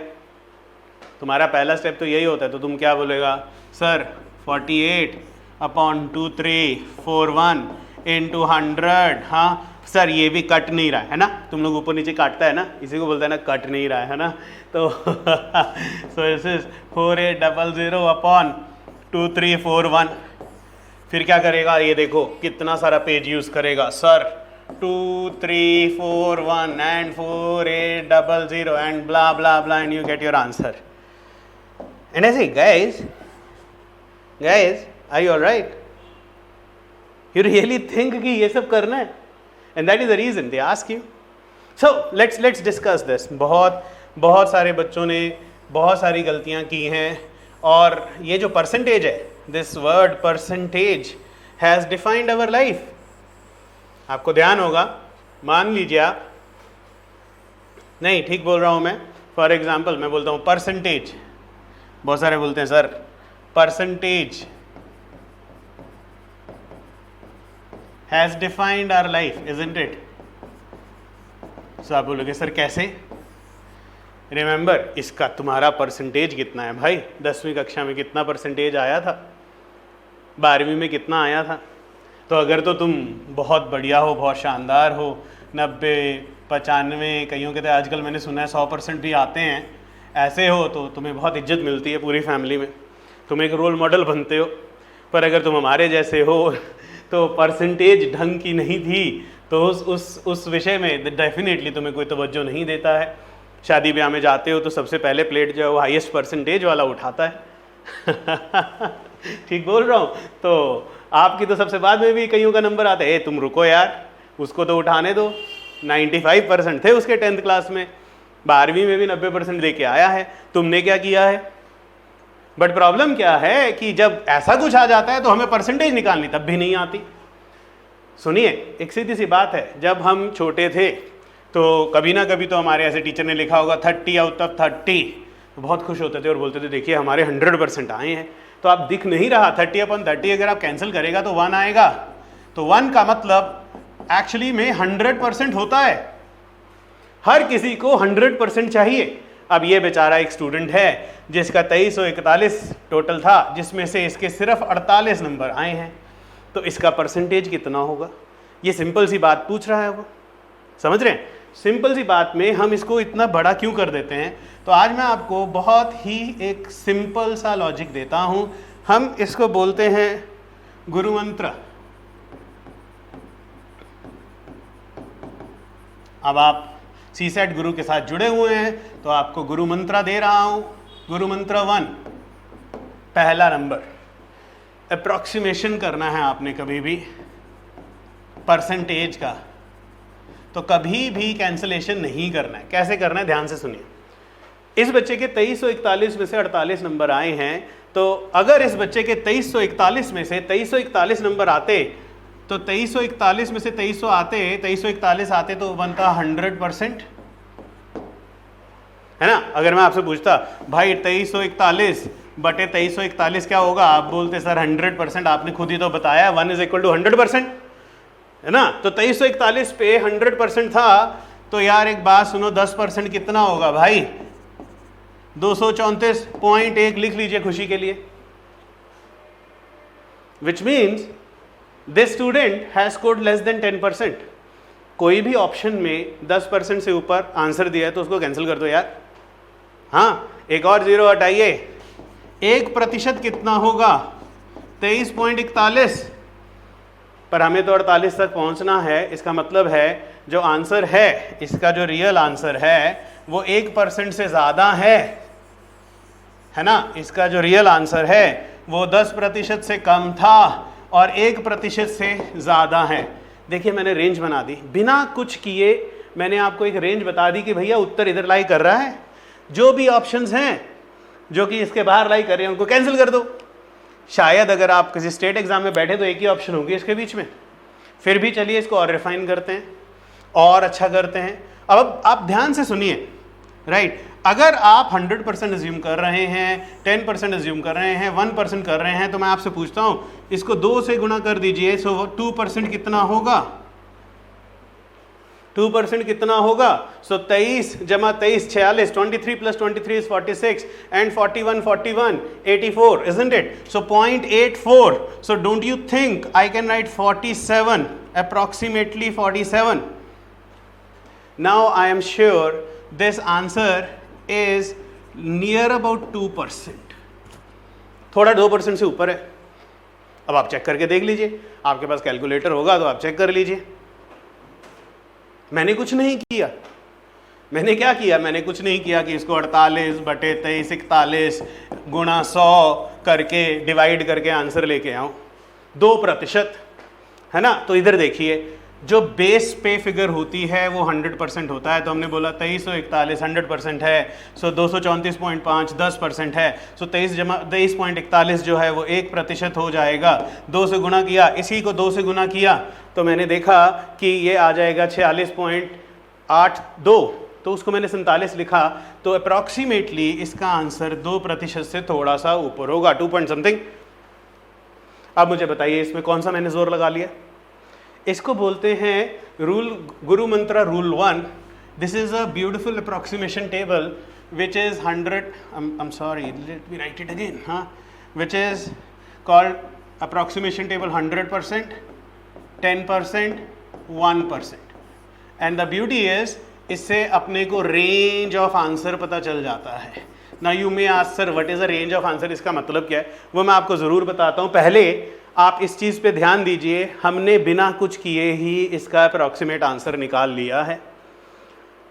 तुम्हारा पहला स्टेप तो यही होता है, तो तुम क्या बोलेगा? Sir 48/2341 into 100। हाँ सर ये भी कट नहीं रहा है ना, तुम लोग ऊपर नीचे काटता है ना, इसी को बोलता है ना कट नहीं रहा है ना। तो सो दिस इज 4800/2341। फिर क्या करेगा? ये देखो कितना सारा पेज यूज करेगा। Sir 2341 and 4800 and blah blah blah and you get your answer. And I say, guys, are you all right? You really think कि ये सब करना है? And that is the reason they ask you. So let's discuss this. बहुत सारे बच्चों ने बहुत सारी गलतियाँ की हैं, और ये जो परसेंटेज है, this word percentage has defined our life. आपको ध्यान होगा, मान लीजिए आप नहीं, ठीक बोल रहा हूँ मैं। फॉर एग्जाम्पल मैं बोलता हूँ परसेंटेज, बहुत सारे बोलते हैं sir percentage has defined our life, isn't it? So आप बोलोगे सर कैसे? रिमेंबर, इसका तुम्हारा परसेंटेज कितना है भाई? 10वीं कक्षा में कितना परसेंटेज आया था? 12वीं में कितना आया था? तो अगर तो तुम बहुत बढ़िया हो, बहुत शानदार हो, 90, 95, कईयों के तो आजकल मैंने सुना है 100% भी आते हैं, ऐसे हो तो तुम्हें बहुत इज्जत मिलती है पूरी फैमिली में, तुम एक रोल मॉडल बनते हो। पर अगर तुम हमारे जैसे हो तो परसेंटेज ढंग की नहीं थी तो उस विषय में डेफिनेटली तुम्हें कोई तवज्जो नहीं देता है। शादी ब्याह में जाते हो तो सबसे पहले प्लेट जो है वो हाईएस्ट परसेंटेज वाला उठाता है। ठीक बोल रहा हूँ? तो आपकी तो सबसे बाद में भी कईयों का नंबर आता है, तुम रुको यार, उसको तो उठाने दो। 95% थे उसके 10th क्लास में, 12वीं में भी 90% दे के आया है, तुमने क्या किया है? बट प्रॉब्लम क्या है कि जब ऐसा कुछ आ जाता है तो हमें परसेंटेज निकालनी तब भी नहीं आती। सुनिए, एक सीधी सी बात है, जब हम छोटे थे तो कभी ना कभी तो हमारे ऐसे टीचर ने लिखा होगा 30 आउट ऑफ 30, तो बहुत खुश होते थे और बोलते थे देखिए हमारे 100% आए हैं। तो आप दिख नहीं रहा, 30/30 अगर आप कैंसिल करेगा तो 1 आएगा, तो 1 का मतलब एक्चुअली में 100% होता है। हर किसी को 100% चाहिए। अब ये बेचारा एक स्टूडेंट है जिसका 2341 टोटल था, जिसमें से इसके सिर्फ 48 नंबर आए हैं, तो इसका परसेंटेज कितना होगा? ये सिंपल सी बात पूछ रहा है वो, समझ रहे हैं? सिंपल सी बात में हम इसको इतना बड़ा क्यों कर देते हैं? तो आज मैं आपको बहुत ही एक सिंपल सा लॉजिक देता हूं। हम इसको बोलते हैं गुरु मंत्र। अब आप सीसेट गुरु के साथ जुड़े हुए हैं तो आपको गुरु मंत्र दे रहा हूं। गुरु मंत्र 1, पहला नंबर। अप्रॉक्सीमेशन करना है आपने कभी भी परसेंटेज का, तो कभी भी कैंसलेशन नहीं करना है। कैसे करना है ध्यान से सुनिए। इस बच्चे के 2341 में से 48 नंबर आए हैं, तो अगर इस बच्चे के 2341 में से 2341 नंबर आते तो 2341 में से 2341 आते तो बनता 100%, है ना? अगर मैं आपसे पूछता भाई 2341 बटे 2341 क्या होगा, आप बोलते सर 100%, आपने खुद ही तो बताया 1 = 100%, है ना? तो 2341 पे 100% था, तो यार एक बात सुनो, 10% कितना होगा भाई? 234.1 लिख लीजिए खुशी के लिए। Which means this student has scored less than 10%। कोई भी ऑप्शन में 10% से ऊपर आंसर दिया है तो उसको कैंसिल कर दो यार। हाँ, एक और 0 हटाइए। 1% कितना होगा? 23.41। पर हमें तो 48 तक पहुंचना है। इसका मतलब है जो आंसर है, इसका जो रियल आंसर है वो 1% से ज़्यादा है ना? इसका जो रियल आंसर है वो 10% से कम था और 1% से ज़्यादा है। देखिए मैंने रेंज बना दी, बिना कुछ किए मैंने आपको एक रेंज बता दी कि भैया उत्तर इधर लाई कर रहा है। जो भी ऑप्शंस हैं जो कि इसके बाहर लाई कर रहे हैं उनको कैंसिल कर दो। शायद अगर आप किसी स्टेट एग्जाम में बैठे तो एक ही ऑप्शन होगी इसके बीच में। फिर भी चलिए इसको और रिफाइन करते हैं और अच्छा करते हैं। अब आप ध्यान से सुनिए, राइट? अगर आप 100% अज्यूम कर रहे हैं, 10% अज्यूम कर रहे हैं, 1% कर रहे हैं, तो मैं आपसे पूछता हूं इसको 2 से गुणा कर दीजिए। सो 2% कितना होगा? 2% कितना होगा? सो 23 जमा 23 46, 23 + 23 is 46 and 41 84, isn't it? So 0.84. So don't you think I can write 47, approximately 47? Now I am sure this answer is near about 2%, थोड़ा 2% से ऊपर है। अब आप चेक करके देख लीजिए, आपके पास कैलकुलेटर होगा तो आप चेक कर लीजिए। मैंने कुछ नहीं किया। मैंने क्या किया? मैंने कुछ नहीं किया कि इसको 48 बटे 23 41 गुणा 100 करके डिवाइड करके आंसर लेके आऊं। 2%, है ना? तो इधर देखिए, जो बेस पे फिगर होती है वो 100% होता है। तो हमने बोला 2341 100% है, सो 234.5 10% है। सो 23 जमा 23.41 जो है वो 1% हो जाएगा। 2 से गुणा किया, इसी को 2 से गुणा किया तो मैंने देखा कि ये आ जाएगा 46.82। तो उसको मैंने 47 लिखा, तो अप्रॉक्सीमेटली इसका आंसर 2% से थोड़ा सा ऊपर होगा, 2 पॉइंट समथिंग। अब मुझे बताइए इसमें कौन सा मैंने जोर लगा लिया। इसको बोलते हैं rule, guru mantra rule 1। This is a beautiful approximation table which is 100, I'm sorry, let me write it again, which is called approximation table 100%, 10%, 1%, and the beauty is इससे अपने को रेंज ऑफ आंसर पता चल जाता है। ना you may ask sir what is a range of answer, इसका मतलब क्या है, वो मैं आपको ज़रूर बताता हूँ। पहले आप इस चीज़ पे ध्यान दीजिए, हमने बिना कुछ किए ही इसका अप्रॉक्सीमेट आंसर निकाल लिया है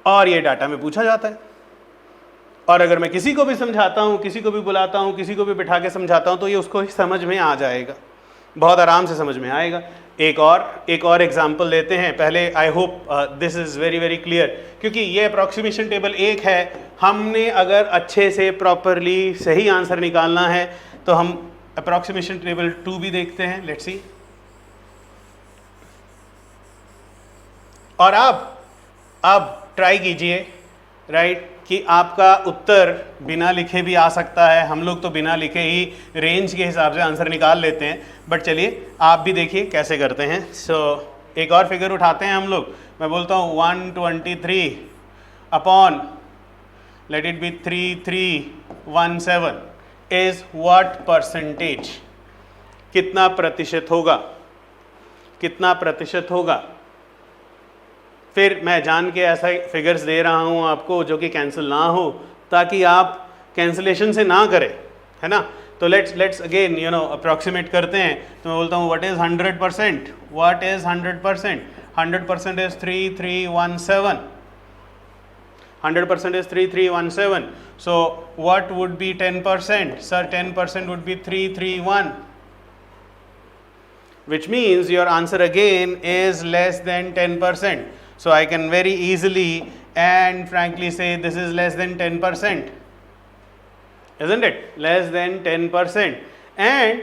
और ये डाटा में पूछा जाता है। और अगर मैं किसी को भी समझाता हूँ, किसी को भी बुलाता हूँ, किसी को भी बिठा के समझाता हूँ, तो ये उसको समझ में आ जाएगा, बहुत आराम से समझ में आएगा। एक और एग्जाम्पल लेते हैं पहले। I hope this is very very clear, क्योंकि ये अप्रॉक्सीमेशन टेबल 1 है। हमने अगर अच्छे से प्रॉपरली सही आंसर निकालना है तो हम अप्रॉक्सीमेशन टेबल 2 भी देखते हैं। Let's see. और अब ट्राई कीजिए राइट कि आपका उत्तर बिना लिखे भी आ सकता है। हम लोग तो बिना लिखे ही रेंज के हिसाब से आंसर निकाल लेते हैं, बट चलिए आप भी देखिए कैसे करते हैं। एक और फिगर उठाते हैं हम लोग। मैं बोलता हूँ 123 upon let it be 3317 is what percentage, कितना प्रतिशत होगा, कितना प्रतिशत होगा। फिर मैं जान के ऐसा फिगर्स दे रहा हूँ आपको जो कि कैंसिल ना हो, ताकि आप कैंसिलेशन से ना करें, है ना। तो लेट्स अगेन अप्रॉक्सीमेट करते हैं। तो मैं बोलता हूँ what is 100%, what is 100%, 100% is 3317, 100% is 3317। So what would be 10%, sir 10% would be 331, which means your answer again is less than 10%. So I can very easily and frankly say this is less than 10%, isn't it? Less than 10%. And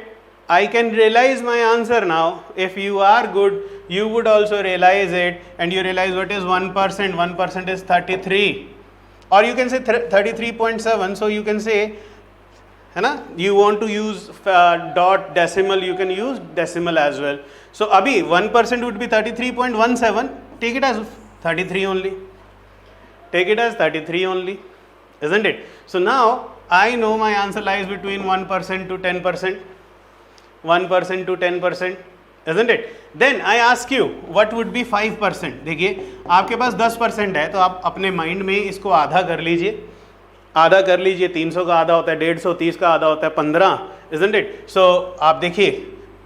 I can realize my answer now. If you are good, you would also realize it, and you realize what is 1%. 1% is 33, or you can say 33.7. So you can say, है ना, you want to use dot decimal, you can use decimal as well. So अभी 1% would be 33.17. Take it as 33 only. Take it as 33 only, isn't it? So now I know my answer lies between 1% to 10%. 1% to 10%, isn't it? Then I ask you, what would be 5%? देखिए आपके पास 10% है, तो आप अपने mind में इसको आधा कर लीजिए। आधा कर लीजिए, 300 का आधा होता है 150, 30 का आधा होता है 15, isn't it? So आप देखिए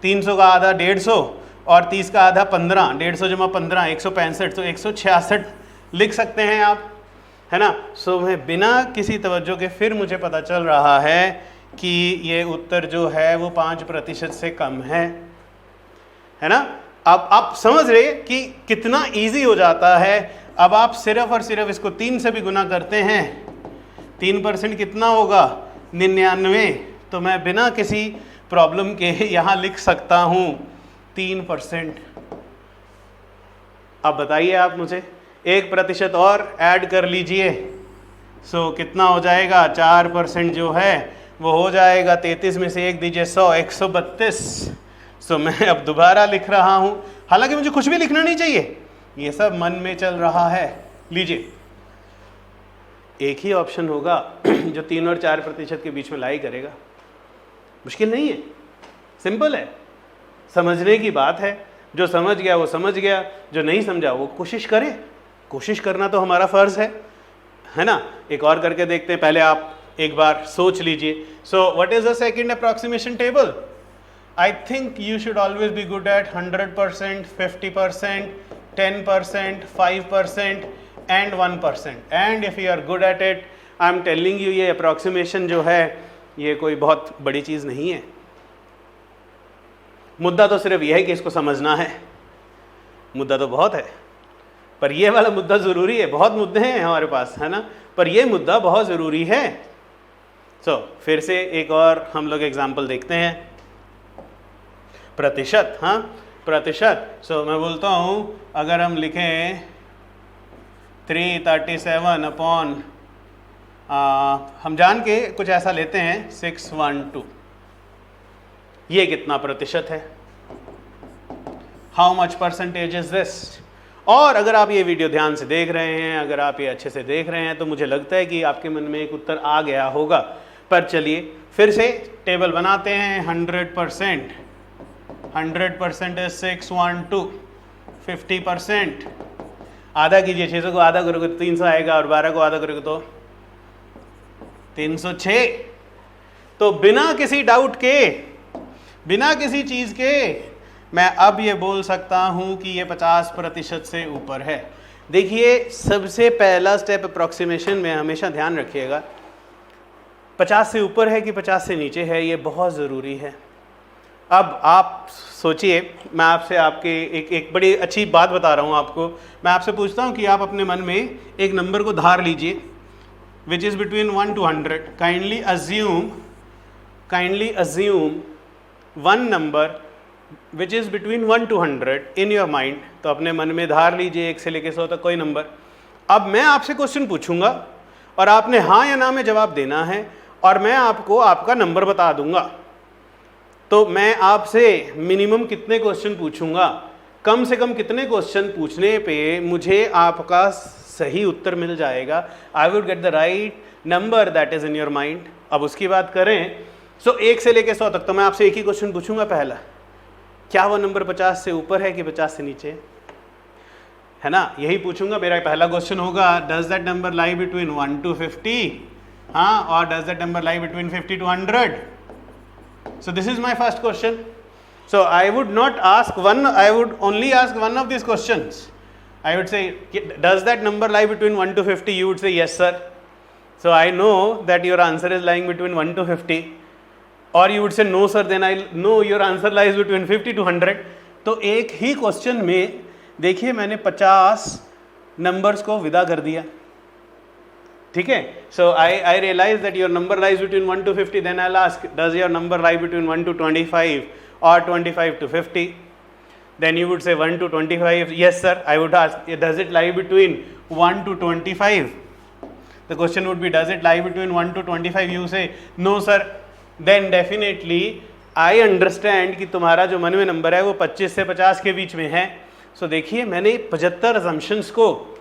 300 का आधा 150 और 30 का आधा 15, 150 जमा 15 165, तो 166 लिख सकते हैं आप, है ना। सो मैं बिना किसी तवज्जो के फिर मुझे पता चल रहा है कि ये उत्तर जो है वो 5% से कम है ना। अब आप समझ रहे कि कितना इजी हो जाता है। अब आप सिर्फ और सिर्फ इसको 3 से भी गुना करते हैं, 3% कितना होगा 99, तो मैं बिना किसी प्रॉब्लम के यहाँ लिख सकता हूँ 3%। अब बताइए आप मुझे 1% और ऐड कर लीजिए, सो कितना हो जाएगा, 4% जो है वो हो जाएगा 33 में से 1 दीजिए 100, 132। सो मैं अब दोबारा लिख रहा हूँ, हालांकि मुझे कुछ भी लिखना नहीं चाहिए, ये सब मन में चल रहा है। लीजिए, एक ही ऑप्शन होगा जो 3 और 4% के बीच में लाई करेगा। मुश्किल नहीं है, सिंपल है, समझने की बात है। जो समझ गया वो समझ गया, जो नहीं समझा वो कोशिश करे। कोशिश करना तो हमारा फ़र्ज़ है ना। एक और करके देखते हैं, पहले आप एक बार सोच लीजिए। So what is the second approximation table? I think you should always be good at 100%, 50%, 10%, 5% and 1%। And if you are good at it, I am telling you, ये अप्रॉक्सीमेशन जो है ये कोई बहुत बड़ी चीज़ नहीं है। मुद्दा तो सिर्फ यह है कि इसको समझना है। मुद्दा तो बहुत है, पर ये वाला मुद्दा ज़रूरी है। बहुत मुद्दे हैं हमारे पास, है ना, पर ये मुद्दा बहुत ज़रूरी है। सो फिर से एक और हम लोग एग्जाम्पल देखते हैं। प्रतिशत, हाँ प्रतिशत। सो मैं बोलता हूँ अगर हम लिखें 337 अपॉन हम जान के कुछ ऐसा लेते हैं 612। ये कितना प्रतिशत है? How much percentage is this? और अगर आप ये वीडियो ध्यान से देख रहे हैं, अगर आप ये अच्छे से देख रहे हैं, तो मुझे लगता है कि आपके मन में एक उत्तर आ गया होगा। पर चलिए फिर से टेबल बनाते हैं। 100% 100% इज 612। 50% आधा कीजिए, 600 को आधा करोगे तो 300 आएगा, और 12 को आधा करोगे तो 306। तो बिना किसी डाउट के, बिना किसी चीज के मैं अब ये बोल सकता हूं कि ये 50% से ऊपर है। देखिए, सबसे पहला स्टेप अप्रॉक्सीमेशन में हमेशा ध्यान रखिएगा, 50 से ऊपर है कि 50 से नीचे है, ये बहुत ज़रूरी है। अब आप सोचिए, मैं आपसे आपके एक बड़ी अच्छी बात बता रहा हूँ आपको। मैं आपसे पूछता हूँ कि आप अपने मन में एक नंबर को धार लीजिए which is between 1 to 100। Kindly assume one number which is between 1 to 100 in your mind. तो अपने मन में धार लीजिए 1 से लेकर 100 तक कोई नंबर। अब मैं आपसे क्वेश्चन पूछूंगा और आपने हाँ या ना में जवाब देना है, और मैं आपको आपका नंबर बता दूंगा। तो मैं आपसे मिनिमम कितने क्वेश्चन पूछूंगा, कम से कम कितने क्वेश्चन पूछने पे मुझे आपका सही उत्तर मिल जाएगा। I would get the right number that is in your mind. अब उसकी बात करें, सो 1 से लेकर 100 तक, तो मैं आपसे एक ही क्वेश्चन पूछूंगा। पहला, क्या वो नंबर 50 से ऊपर है कि 50 से नीचे है ना? यही पूछूंगा। मेरा पहला क्वेश्चन होगा, does that number lie between 1 to 50? हाँ, और does that number lie between 50 to 100? So this is my first question. So I would not ask one, I would only ask one of these questions. I would say, does that number lie between 1 to 50? You would say yes sir. So I know that your answer is lying between 1 to 50. Or you would say no sir, then I know your answer lies between 50 to 100. तो एक ही question में देखिए मैंने 50 numbers को विदा कर दिया। ठीक है, so I realise that your number lies between 1 to 50, then I ask does your number lie between 1 to 25 और 25 to 50? Then you would say 1 to 25, yes sir. I would ask, does it lie between 1 to 25? The question would be, does it lie between 1 to 25? You say no sir. Then definitely I understand कि तुम्हारा जो मन में number है वो 25 से 50 के बीच में है। सो देखिए, मैंने 75 assumptions को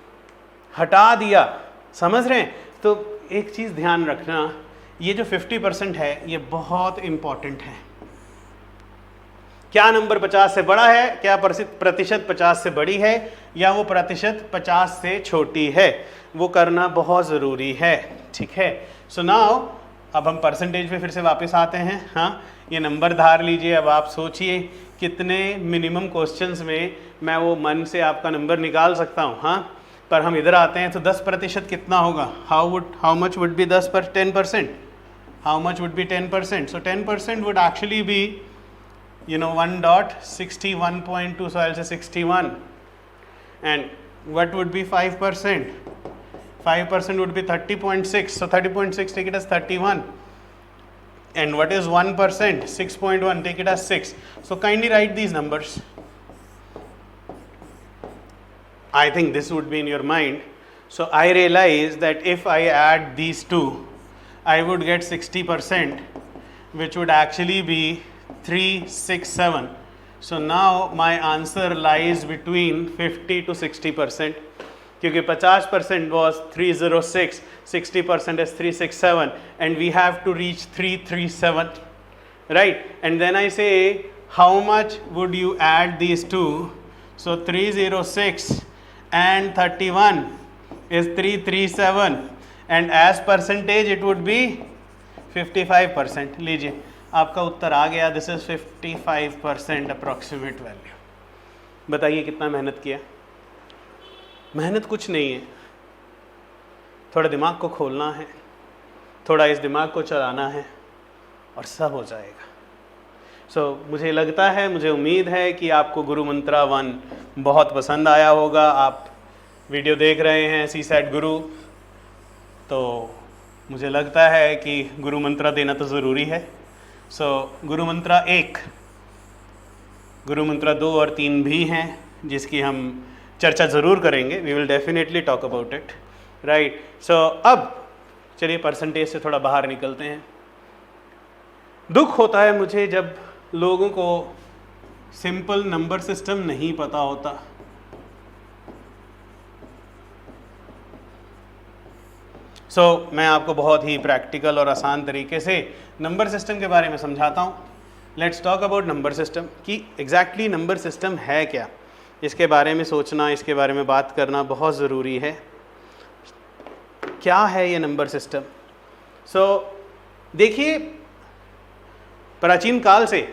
हटा दिया। समझ रहे हैं? तो एक चीज़ ध्यान रखना, ये जो 50% है ये बहुत इम्पॉर्टेंट है। क्या नंबर 50 से बड़ा है, क्या प्रतिशत 50 से बड़ी है, या वो प्रतिशत 50 से छोटी है, वो करना बहुत ज़रूरी है। ठीक है, सो नाउ अब हम परसेंटेज पे फिर से वापस आते हैं। हाँ, ये नंबर धार लीजिए। अब आप सोचिए कितने मिनिमम क्वेश्चंस में मैं वो मन से आपका नंबर निकाल सकता हूँ। हाँ, पर हम इधर आते हैं तो 10% कितना होगा? How much would be 10%? How much would be 10%? So 10% would actually be 1.61.2, so I'll say 61. And what would be 5%? 5% would be 30.6, so 30.6, take it as 31. And what is 1%? 6.1, take it as 6. So kindly write these numbers. I think this would be in your mind. So I realize that if I add these two, I would get 60%, which would actually be 367. So now my answer lies between 50 to 60%. क्योंकि 50% was 306, 60% is 367, and we have to reach 337, right? And then I say, how much would you add these two? So 306 and 31 is 337, and as percentage it would be 55%. लीजिए, आपका उत्तर आ गया। This is 55% approximate value. बताइए कितना मेहनत किया? मेहनत कुछ नहीं है, थोड़ा दिमाग को खोलना है, थोड़ा इस दिमाग को चलाना है, और सब हो जाएगा। मुझे लगता है, मुझे उम्मीद है कि आपको गुरु मंत्रा 1 बहुत पसंद आया होगा। आप वीडियो देख रहे हैं सीसैट गुरु, तो मुझे लगता है कि गुरु मंत्रा देना तो ज़रूरी है। गुरु मंत्रा 1, गुरु मंत्रा 2 और 3 भी हैं, जिसकी हम चर्चा ज़रूर करेंगे, we will definitely talk about it, right. So अब चलिए परसेंटेज से थोड़ा बाहर निकलते हैं। दुख होता है मुझे जब लोगों को सिंपल नंबर सिस्टम नहीं पता होता। मैं आपको बहुत ही प्रैक्टिकल और आसान तरीके से नंबर सिस्टम के बारे में समझाता हूँ। Let's talk about number system कि एग्जैक्टली नंबर सिस्टम है क्या, इसके बारे में सोचना, इसके बारे में बात करना बहुत ज़रूरी है। क्या है ये नंबर सिस्टम? देखिए, प्राचीन काल से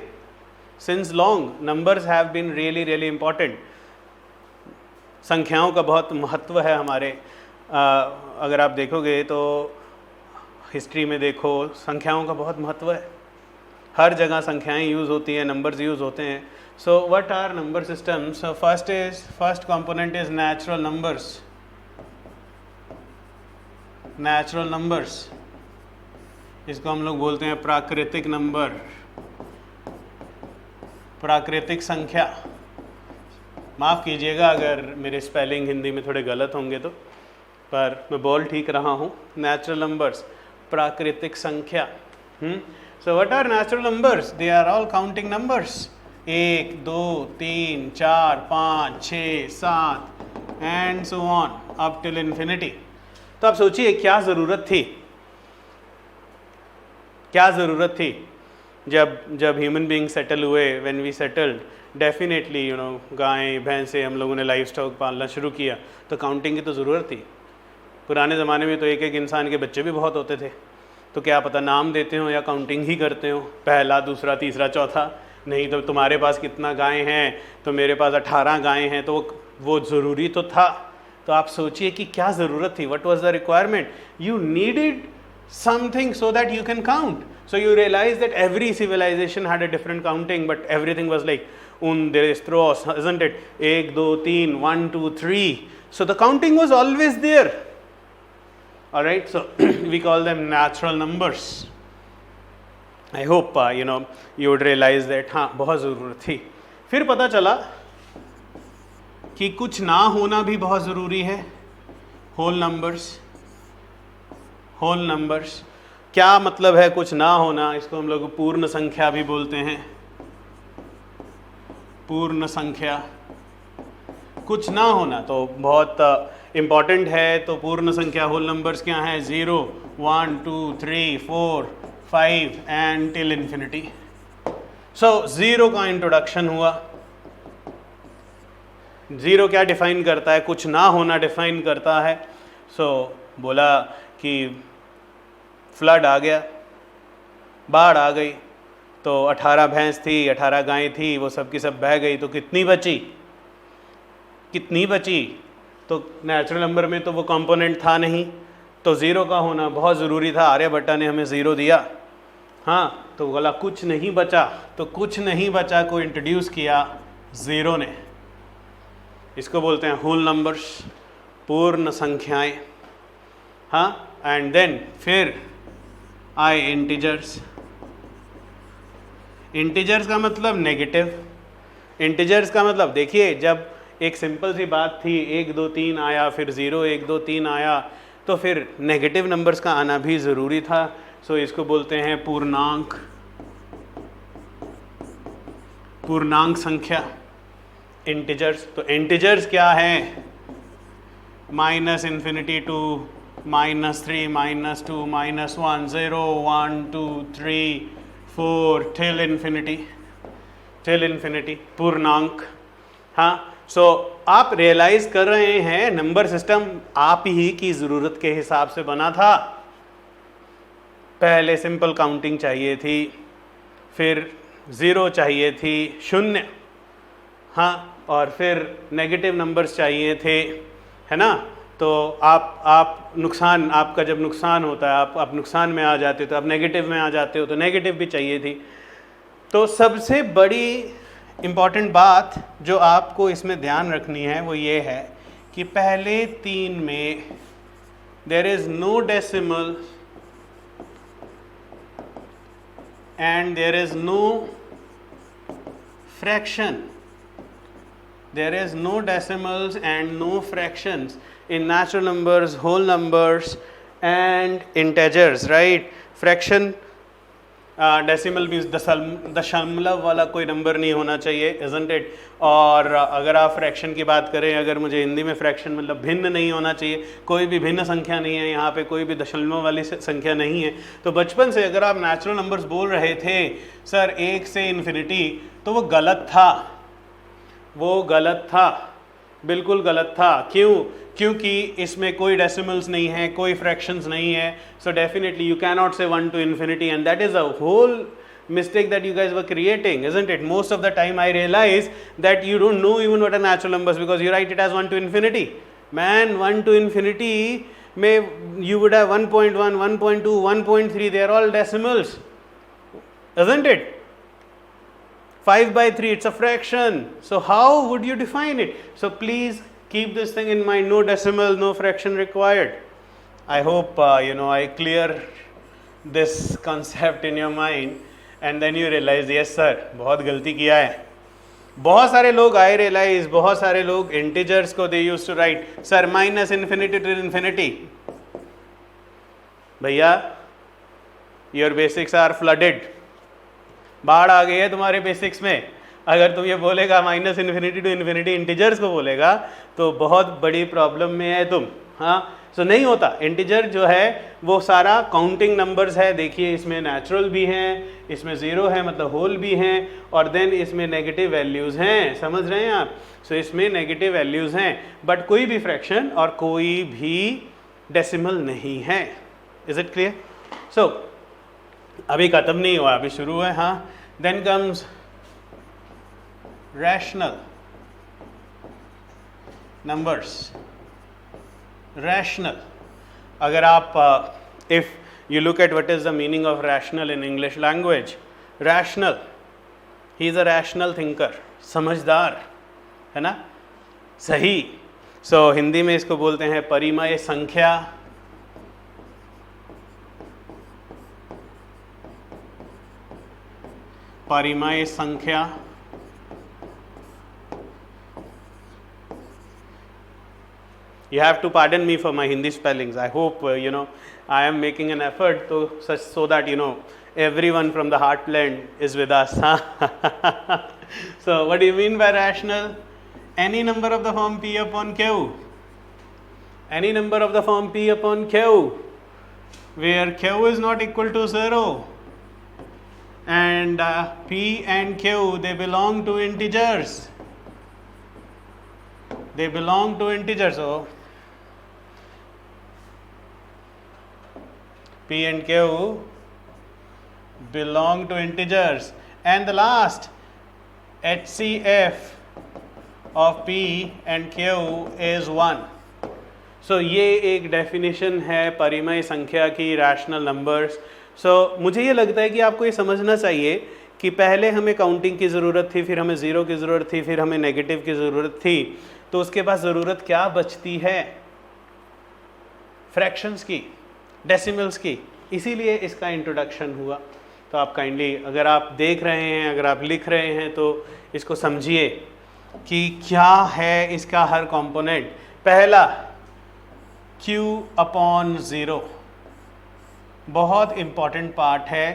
since long numbers have been really really important. संख्याओं का बहुत महत्व है हमारे, अगर आप देखोगे तो हिस्ट्री में देखो, संख्याओं का बहुत महत्व है। हर जगह संख्याएं यूज़ होती हैं, नंबर्स यूज़ होते हैं। So what are number systems? First component is natural numbers. Natural numbers, इसको हम लोग बोलते हैं प्राकृतिक नंबर, प्राकृतिक संख्या। माफ़ कीजिएगा अगर मेरे स्पेलिंग हिंदी में थोड़े गलत होंगे तो, पर मैं बोल ठीक रहा हूँ। नेचुरल नंबर्स, प्राकृतिक संख्या। So what are natural numbers? They are all counting numbers. 1 2 3 4 5 6 7 and so on up till infinity. तो आप सोचिए क्या ज़रूरत थी, क्या ज़रूरत थी जब ह्यूमन बीइंग सेटल हुए, व्हेन वी सेटल्ड, डेफिनेटली गायें भैंसें हम लोगों ने लाइफ स्टॉक पालना शुरू किया, तो काउंटिंग की तो ज़रूरत थी। पुराने ज़माने में तो एक एक इंसान के बच्चे भी बहुत होते थे, तो क्या पता नाम देते हो या काउंटिंग ही करते हो, पहला दूसरा तीसरा चौथा। नहीं तो तुम्हारे पास कितना गायें हैं, तो मेरे पास 18 गायें हैं, तो वो ज़रूरी तो था। तो आप सोचिए कि क्या ज़रूरत थी, what was the requirement? You needed something so that you can count. So you realize that every civilization had a different counting, but everything was like there is thros, isn't it? 1 2 3 1 2 3. So the counting was always there. All right, so we call them natural numbers. I hope you would realize that हाँ बहुत ज़रूरत थी। फिर पता चला कि कुछ ना होना भी बहुत ज़रूरी है। Whole numbers. होल नंबर्स क्या मतलब है कुछ ना होना? इसको हम लोग पूर्ण संख्या भी बोलते हैं। पूर्ण संख्या, कुछ ना होना तो बहुत इम्पॉर्टेंट है। तो पूर्ण संख्या होल नंबर्स क्या हैं? 0 1 2 3 4 5 एंड टिल इन्फिनिटी। सो 0 का इंट्रोडक्शन हुआ। 0 क्या डिफाइन करता है? कुछ ना होना डिफाइन करता है। बोला कि फ्लड आ गया, बाढ़ आ गई, तो 18 भैंस थी, 18 गायें थी, वो सब की सब बह गई, तो कितनी बची? कितनी बची? तो नेचुरल नंबर में तो वो कंपोनेंट था नहीं, तो 0 का होना बहुत ज़रूरी था। आर्यभट्ट ने हमें 0 दिया, हाँ, तो बोला कुछ नहीं बचा। तो कुछ नहीं बचा को इंट्रोड्यूस किया 0 ने। इसको बोलते हैं होल नंबर्स, पूर्ण संख्याएं। हाँ, एंड देन फिर आए इंटीजर्स। इंटीजर्स का मतलब नेगेटिव। इंटीजर्स का मतलब देखिए, जब एक सिंपल सी बात थी 1 2 3 आया, फिर 0 1 2 3 आया, तो फिर नेगेटिव नंबर्स का आना भी ज़रूरी था। इसको बोलते हैं पूर्णांक। पूर्णांक संख्या, इंटीजर्स। तो इंटीजर्स क्या है? -∞ to -3 -2 -1 0 1 2 3 4 till infinity, till infinity, पूर्णांक। हाँ, आप रियलाइज कर रहे हैं नंबर सिस्टम आप ही की ज़रूरत के हिसाब से बना था। पहले सिंपल काउंटिंग चाहिए थी, फिर 0 चाहिए थी, 0, हाँ, और फिर नेगेटिव नंबर्स चाहिए थे, है ना। तो आप नुकसान, आपका जब नुकसान होता है, आप नुकसान में आ जाते हो, तो आप नेगेटिव में आ जाते हो, तो नेगेटिव भी चाहिए थी। तो सबसे बड़ी इम्पॉर्टेंट बात जो आपको इसमें ध्यान रखनी है वो ये है कि पहले 3 में there is no decimal and there is no fraction. there is no decimals and no fractions in natural numbers, whole numbers and integers, right? Fraction decimal means दशमलव वाला कोई नंबर नहीं होना चाहिए, isn't it? और अगर आप फ्रैक्शन की बात करें, अगर मुझे हिंदी में फ्रैक्शन मतलब भिन्न नहीं होना चाहिए, कोई भी भिन्न संख्या नहीं है यहाँ पे, कोई भी दशमलव वाली संख्या नहीं है। तो बचपन से अगर आप नेचुरल नंबर्स बोल रहे थे सर 1 से इन्फिनिटी, तो वो गलत था, वो गलत था, बिल्कुल गलत था। क्यों? क्योंकि इसमें कोई डेसिमल्स नहीं है, कोई फ्रैक्शंस नहीं है। So definitely you can not से 1 to infinity, and that is a whole mistake that you guys were creating, isn't it? Most of the time I realize that you don't know even what are natural numbers because you write it as 1 to infinity. Man, 1 to infinity में you would have 1.1, 1.2, 1.3, they are all decimals, isn't it? 5/3, it's a fraction. So how would you define it? So please keep this thing in mind, no decimal, no fraction required. I hope I clear this concept in your mind and then you realize yes sir, बहुत गलती किया है। बहुत सारे लोग I realize, बहुत सारे लोग integers को they used to write sir minus infinity to infinity। भैया your basics are flooded, बाढ़ आ गई है तुम्हारे बेसिक्स में। अगर तुम ये बोलेगा minus infinity to infinity integers को बोलेगा तो बहुत बड़ी प्रॉब्लम में है तुम। हाँ, सो नहीं होता। इंटीजर जो है वो सारा काउंटिंग नंबर्स है। देखिए इसमें नेचुरल भी हैं, इसमें ज़ीरो है मतलब होल भी हैं, और देन इसमें नेगेटिव वैल्यूज़ हैं। समझ रहे हैं आप? सो इसमें नेगेटिव वैल्यूज़ हैं, बट कोई भी फ्रैक्शन और कोई भी डेसिमल नहीं है। Is it clear? सो अभी ख़त्म नहीं हुआ, अभी शुरू है। हाँ, then comes rational numbers. Rational, अगर आप if you look at what is the meaning of rational in English language, rational, he is a rational thinker, समझदार, है ना? सही। सो हिंदी में इसको बोलते हैं परिमेय संख्या। परिमेय संख्या। You have to pardon me for my Hindi spellings. I hope I am making an effort so that everyone from the heartland is with us. So what do you mean by rational? Any number of the form P upon Q. Any number of the form P upon Q, where Q is not equal to 0, and P and Q, they belong to integers. They belong to integers. So P and Q belong to integers, and the last HCF of P and Q is 1. So ये एक definition है परिमेय संख्या की, rational numbers. सो मुझे ये लगता है कि आपको ये समझना चाहिए कि पहले हमें काउंटिंग की ज़रूरत थी, फिर हमें ज़ीरो की ज़रूरत थी, फिर हमें नेगेटिव की ज़रूरत थी, तो उसके बाद ज़रूरत क्या बचती है? फ्रैक्शंस की, डेसिमल्स की। इसीलिए इसका इंट्रोडक्शन हुआ। तो आप काइंडली, अगर आप देख रहे हैं, अगर आप लिख रहे हैं, तो इसको समझिए कि क्या है इसका हर कंपोनेंट। पहला Q अपॉन ज़ीरो, बहुत इंपॉर्टेंट पार्ट है।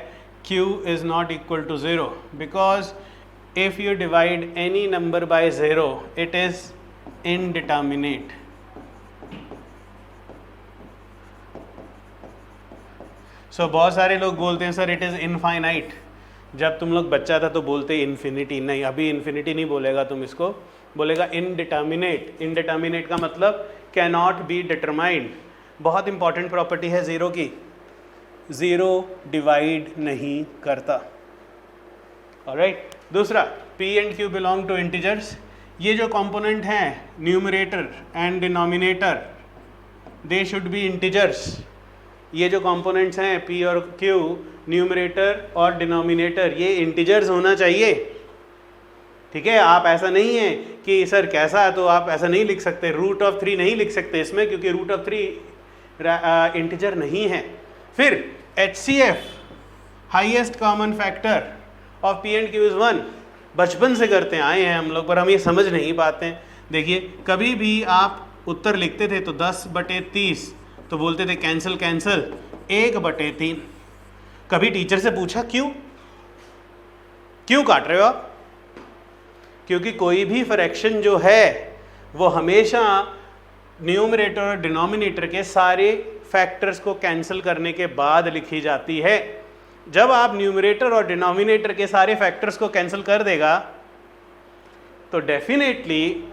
Q is not equal to zero because if you divide any number by zero it is indeterminate. So बहुत सारे लोग बोलते हैं सर इट इज़ इनफाइनाइट। जब तुम लोग बच्चा था तो बोलते इन्फिनिटी, नहीं अभी इन्फिनिटी नहीं बोलेगा, तुम इसको बोलेगा इनडिटर्मिनेट। इनडिटर्मिनेट का मतलब कैन नॉट बी डिटरमाइंड। बहुत इंपॉर्टेंट प्रॉपर्टी है ज़ीरो की, ज़ीरो डिवाइड नहीं करता। ऑलराइट, दूसरा P and Q belong to integers. ये जो कंपोनेंट हैं numerator and denominator, they should be integers. ये जो कंपोनेंट्स हैं P और Q, न्यूमरेटर और डिनोमिनेटर, ये इंटीजर्स होना चाहिए। ठीक है, आप ऐसा नहीं है कि सर कैसा, तो आप ऐसा नहीं लिख सकते, रूट ऑफ 3 नहीं लिख सकते इसमें, क्योंकि रूट ऑफ 3 इंटीजर नहीं है। फिर HCF, highest common factor of P and Q is 1। बचपन से करते आए हैं हम लोग, पर हम ये समझ नहीं पाते हैं। देखिए कभी भी आप उत्तर लिखते थे तो 10/30 तो बोलते थे कैंसिल कैंसिल 1/3। कभी टीचर से पूछा क्यों काट रहे हो आप? क्योंकि कोई भी फ्रैक्शन जो है वो हमेशा न्यूमरेटर और डिनोमिनेटर के सारे फैक्टर्स को कैंसिल करने के बाद लिखी जाती है। जब आप न्यूमरेटर और डिनोमिनेटर के सारे फैक्टर्स को कैंसिल कर देगा तो डेफिनेटली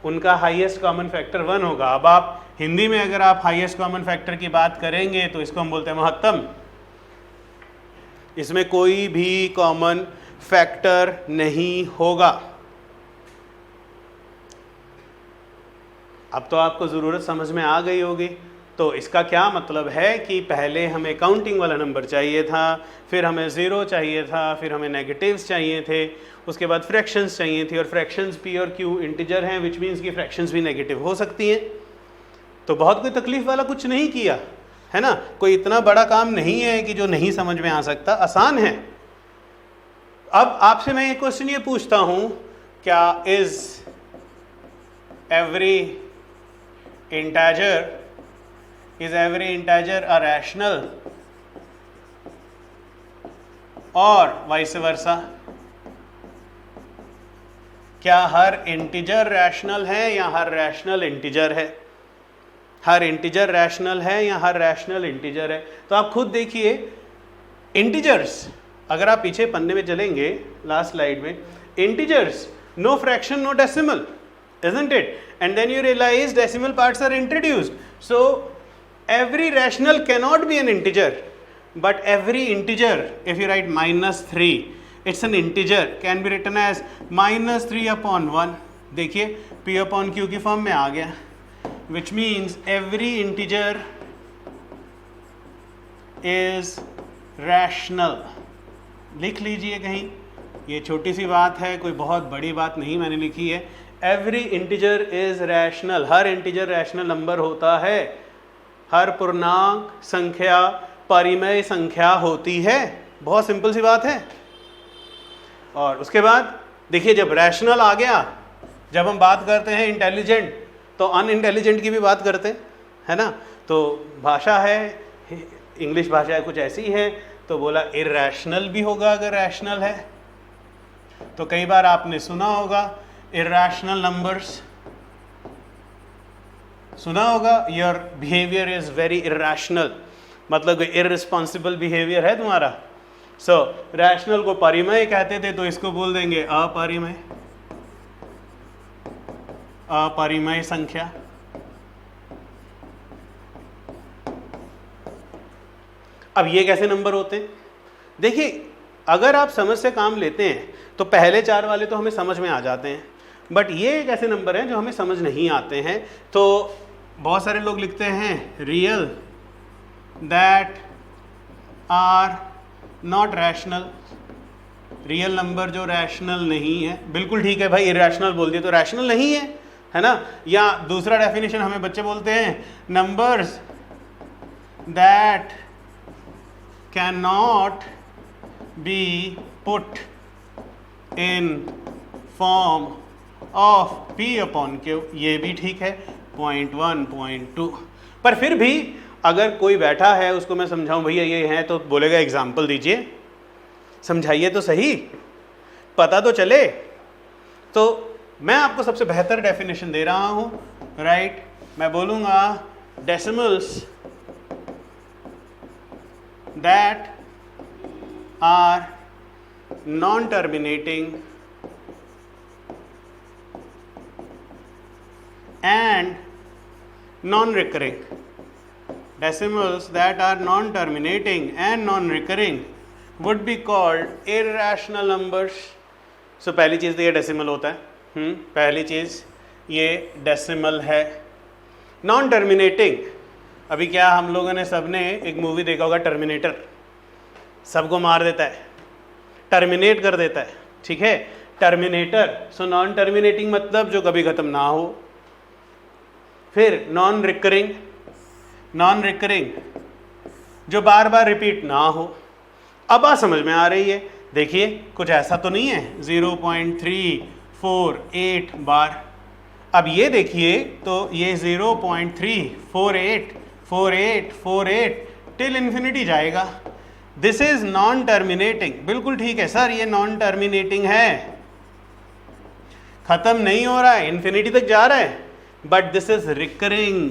उनका हाईएस्ट कॉमन फैक्टर 1 होगा। अब आप हिंदी में अगर आप हाईएस्ट कॉमन फैक्टर की बात करेंगे तो इसको हम बोलते हैं महत्तम। इसमें कोई भी कॉमन फैक्टर नहीं होगा। अब तो आपको ज़रूरत समझ में आ गई होगी। तो इसका क्या मतलब है कि पहले हमें काउंटिंग वाला नंबर चाहिए था, फिर हमें ज़ीरो चाहिए था, फिर हमें नेगेटिव्स चाहिए थे, उसके बाद फ्रैक्शंस चाहिए थी, और फ्रैक्शंस पी और क्यू इंटीजर हैं, विच मीन्स कि फ्रैक्शंस भी नेगेटिव हो सकती हैं। तो बहुत कोई तकलीफ़ वाला कुछ नहीं किया है ना, कोई इतना बड़ा काम नहीं है कि जो नहीं समझ में आ सकता, आसान है। अब आपसे मैं एक क्वेश्चन ये पूछता हूँ, क्या is every integer a rational और वाइस वर्सा? क्या हर इंटीजर रैशनल है या हर रैशनल इंटीजर है? हर इंटीजर रैशनल है या हर रैशनल इंटीजर है? तो आप खुद देखिए इंटीजर्स, अगर आप पीछे पन्ने में चलेंगे लास्ट स्लाइड में, integers no fraction no decimal, isn't it? And then you realize decimal parts are introduced. So every rational cannot be an integer, but every integer, if you write -3, it's an integer, can be written as -3/1. देखिए P/Q की form में आ गया, which means every integer is rational. लिख लीजिए कहीं, ये छोटी सी बात है, कोई बहुत बड़ी बात नहीं मैंने लिखी है। Every integer is rational, her integer rational number होता है, हर पूर्णांक संख्या परिमेय संख्या होती है। बहुत सिंपल सी बात है। और उसके बाद देखिए जब रैशनल आ गया, जब हम बात करते हैं इंटेलिजेंट तो अनइंटेलिजेंट की भी बात करते हैं, है ना। तो भाषा है, इंग्लिश भाषा कुछ ऐसी है, तो बोला इरैशनल भी होगा अगर रैशनल है। तो कई बार आपने सुना होगा irrational numbers, सुना होगा your behaviour is very irrational, मतलब irresponsible बिहेवियर है तुम्हारा। सो रैशनल को परिमेय कहते थे, तो इसको बोल देंगे अपरिमेय, अपरिमेय संख्या। अब ये कैसे नंबर होते हैं? देखिए अगर आप समझ से काम लेते हैं तो पहले 4 वाले तो हमें समझ में आ जाते हैं, बट ये एक ऐसे नंबर हैं जो हमें समझ नहीं आते हैं। तो बहुत सारे लोग लिखते हैं real that are not rational, real number जो रैशनल नहीं है। बिल्कुल ठीक है भाई, इरैशनल बोल दिए तो रैशनल नहीं है ना। या दूसरा डेफिनेशन हमें बच्चे बोलते हैं numbers that can not be put in form of P/Q, ये भी ठीक है 0.1 0.2। पर फिर भी अगर कोई बैठा है उसको मैं समझाऊं भैया ये है, तो बोलेगा एग्जाम्पल दीजिए, समझाइए तो सही, पता तो चले। तो मैं आपको सबसे बेहतर डेफिनेशन दे रहा हूं, राइट। मैं बोलूंगा decimals that are non terminating and non-recurring, decimals that are non-terminating and non-recurring would be called irrational numbers. So पहली चीज़ तो ये डेसिमल होता है, पहली चीज़ ये डेसिमल है। नॉन टर्मिनेटिंग, अभी क्या हम लोगों ने सबने एक मूवी देखा होगा टर्मिनेटर, सबको मार देता है, टर्मिनेट कर देता है, ठीक है, टर्मिनेटर। सो नॉन टर्मिनेटिंग मतलब जो कभी ख़त्म ना हो। फिर नॉन रिकरिंग, नॉन रिकरिंग जो बार बार रिपीट ना हो। अब बात समझ में आ रही है। देखिए कुछ ऐसा तो नहीं है 0.348 बार। अब ये देखिए तो ये 0.3484848 टिल इन्फिनिटी जाएगा। This is non terminating. बिल्कुल ठीक है सर, ये नॉन टर्मिनेटिंग है, खत्म नहीं हो रहा है, इन्फिनिटी तक जा रहा है, but this is recurring.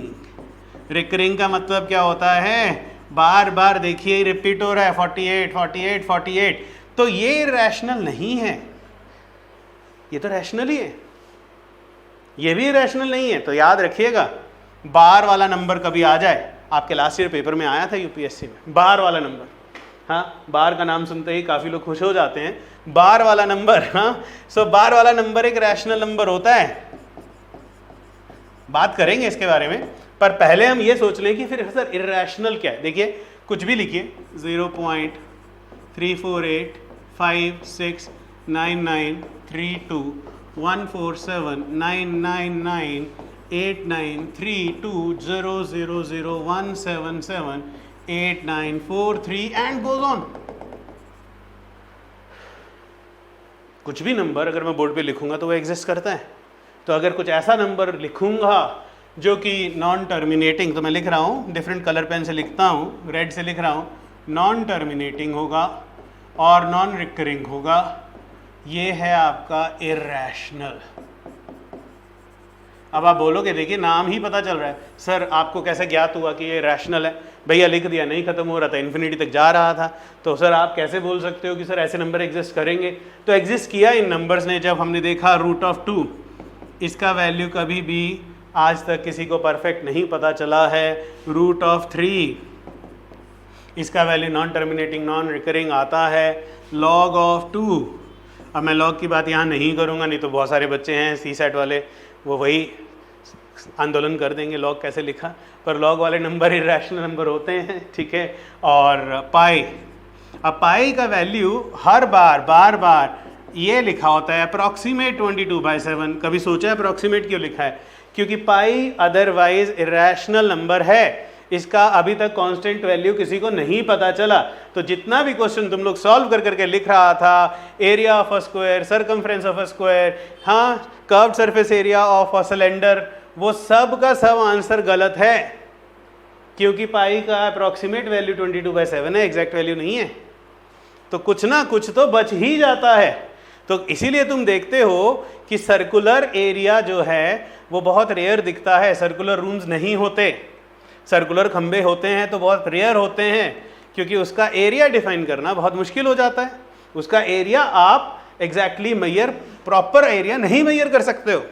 Recurring का मतलब क्या होता है, बार बार देखिए रिपीट हो रहा है 48 48 48। तो ये रैशनल नहीं है, ये तो रैशनल ही है, ये भी रैशनल नहीं है। तो याद रखिएगा, बार वाला नंबर कभी आ जाए, आपके लास्ट ईयर पेपर में आया था यूपीएससी में, बार वाला नंबर, हाँ बार का नाम सुनते ही काफ़ी लोग खुश हो जाते हैं, बार वाला नंबर, हाँ सो बार वाला नंबर एक रैशनल नंबर होता है, बात करेंगे इसके बारे में, पर पहले हम ये सोच लें कि फिर सर इर्रेशनल क्या है। देखिए कुछ भी लिखिए 0.34856993211479989332000177894 एंड गोज ऑन। कुछ भी नंबर अगर मैं बोर्ड पे लिखूंगा तो वो एग्जिस्ट करता है। तो अगर कुछ ऐसा नंबर लिखूंगा जो कि नॉन टर्मिनेटिंग, तो मैं लिख रहा हूँ डिफरेंट कलर पेन से लिखता हूँ, रेड से लिख रहा हूँ, नॉन टर्मिनेटिंग होगा और नॉन रिकरिंग होगा, ये है आपका इर्रेशनल। अब आप बोलोगे देखिए नाम ही पता चल रहा है, सर आपको कैसे ज्ञात हुआ कि ये रैशनल है? भैया लिख दिया, नहीं खत्म हो रहा था, इन्फिनिटी तक जा रहा था। तो सर आप कैसे बोल सकते हो कि सर ऐसे नंबर एग्जिस्ट करेंगे? तो एग्जिस्ट किया इन नंबर्स ने। जब हमने देखा √2 इसका वैल्यू कभी भी आज तक किसी को परफेक्ट नहीं पता चला है। √3 इसका value non terminating non recurring आता है। log(2), अब मैं लॉग की बात यहाँ नहीं करूँगा, नहीं तो बहुत सारे बच्चे हैं CSAT वाले, वो वही आंदोलन कर देंगे लॉग कैसे लिखा, पर लॉग वाले नंबर इर्रेशनल नंबर होते हैं, ठीक है। और पाई, अब पाई का वैल्यू हर बार ये लिखा होता है अप्रॉक्सीमेट 22/7। कभी सोचा है अप्रॉक्सीमेट क्यों लिखा है? क्योंकि पाई अदरवाइज इर्रेशनल नंबर है, इसका अभी तक कांस्टेंट वैल्यू किसी को नहीं पता चला। तो जितना भी क्वेश्चन तुम लोग सॉल्व कर करके लिख रहा था, area of a square, circumference of a square, हाँ curved surface area of a cylinder, वो सब का सब आंसर गलत है, क्योंकि पाई का अप्रॉक्सीमेट वैल्यू 22/7 है, एग्जैक्ट वैल्यू नहीं है। तो कुछ ना कुछ तो बच ही जाता है। तो इसीलिए तुम देखते हो कि सर्कुलर एरिया जो है वो बहुत रेयर दिखता है, सर्कुलर रूम्स नहीं होते, सर्कुलर खंबे होते हैं तो बहुत रेयर होते हैं, क्योंकि उसका एरिया डिफाइन करना बहुत मुश्किल हो जाता है। उसका एरिया आप एग्जैक्टली मैयर, प्रॉपर एरिया नहीं मैयर कर सकते हो।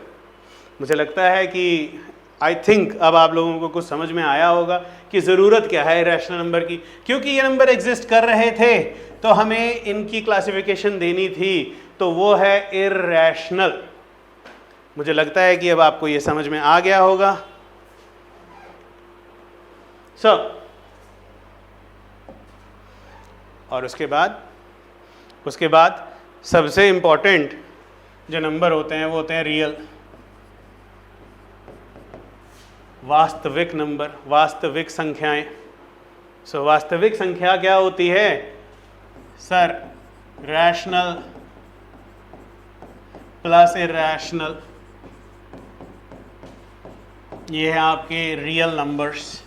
मुझे लगता है कि आई थिंक अब आप लोगों को कुछ समझ में आया होगा कि ज़रूरत क्या है रैशनल नंबर की। क्योंकि ये नंबर एग्जिस्ट कर रहे थे तो हमें इनकी क्लासिफिकेशन देनी थी, तो वो है इर्रेशनल। मुझे लगता है कि अब आपको ये समझ में आ गया होगा। और उसके बाद सबसे इंपॉर्टेंट जो नंबर होते हैं वो होते हैं रियल, वास्तविक नंबर, वास्तविक संख्याएं। वास्तविक संख्या क्या होती है सर? रैशनल प्लस इर्रेशनल, ये है आपके रियल नंबर्स,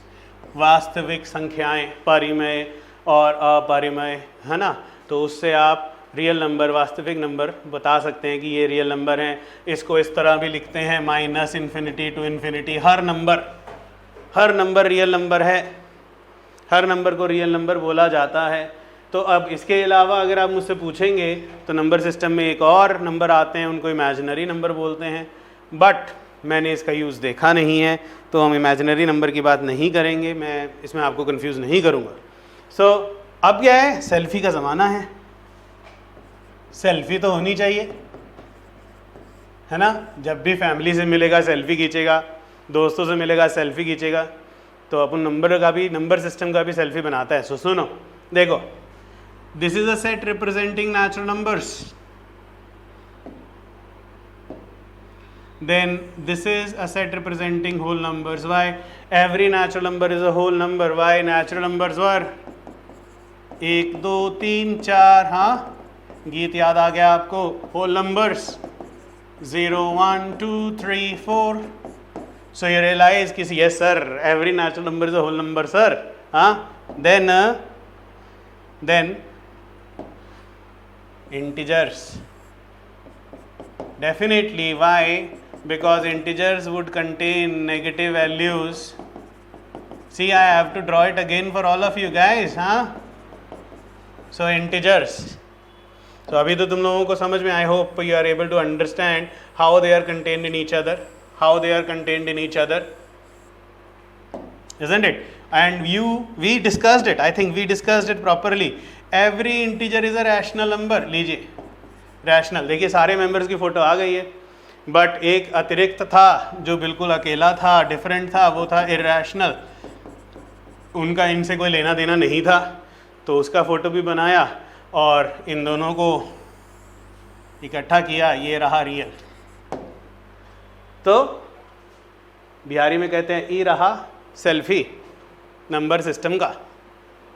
वास्तविक संख्याएं, परिमेय और अपरिमेय, है ना। तो उससे आप रियल नंबर, वास्तविक नंबर बता सकते हैं कि ये रियल नंबर हैं। इसको इस तरह भी लिखते हैं -∞ to ∞। Her number real number है, हर नंबर को रियल नंबर बोला जाता है। तो अब इसके अलावा अगर आप मुझसे पूछेंगे तो नंबर सिस्टम में एक और नंबर आते हैं, उनको इमेजिनरी नंबर बोलते हैं, बट मैंने इसका यूज़ देखा नहीं है तो हम इमेजिनरी नंबर की बात नहीं करेंगे, मैं इसमें आपको कंफ्यूज नहीं करूँगा। अब क्या है, सेल्फी का ज़माना है, सेल्फी तो होनी चाहिए, है ना। जब भी फैमिली से मिलेगा सेल्फी खींचेगा, दोस्तों से मिलेगा सेल्फी खींचेगा, तो अपन नंबर सिस्टम का भी सेल्फी बनाता है। सुनो देखो, this is a set representing natural numbers, then this is a set representing whole numbers. Why? Every natural number is a whole number. Why? Natural numbers were 1 2 3 4, हाँ गीत याद आ गया आपको? Whole numbers 0 1 2 3 4. So you realize कि yes sir, every natural number is a whole number sir. Then integers. Definitely. Why? Because integers would contain negative values. See, I have to draw it again for all of you guys, huh? So integers. So अभी तो तुम लोगों को समझ में, I hope you are able to understand how they are contained in each other. How they are contained in each other. Isn't it? And we discussed it. I think we discussed it properly. Every integer is a rational number. लीजिए rational, देखिए सारे members की photo आ गई है, but एक अतिरिक्त था जो बिल्कुल अकेला था, डिफरेंट था, वो था इरैशनल. उनका इनसे कोई लेना देना नहीं था, तो उसका फोटो भी बनाया और इन दोनों को इकट्ठा किया. ये रहा रियल. तो बिहारी में कहते हैं ई रहा सेल्फी नंबर सिस्टम का.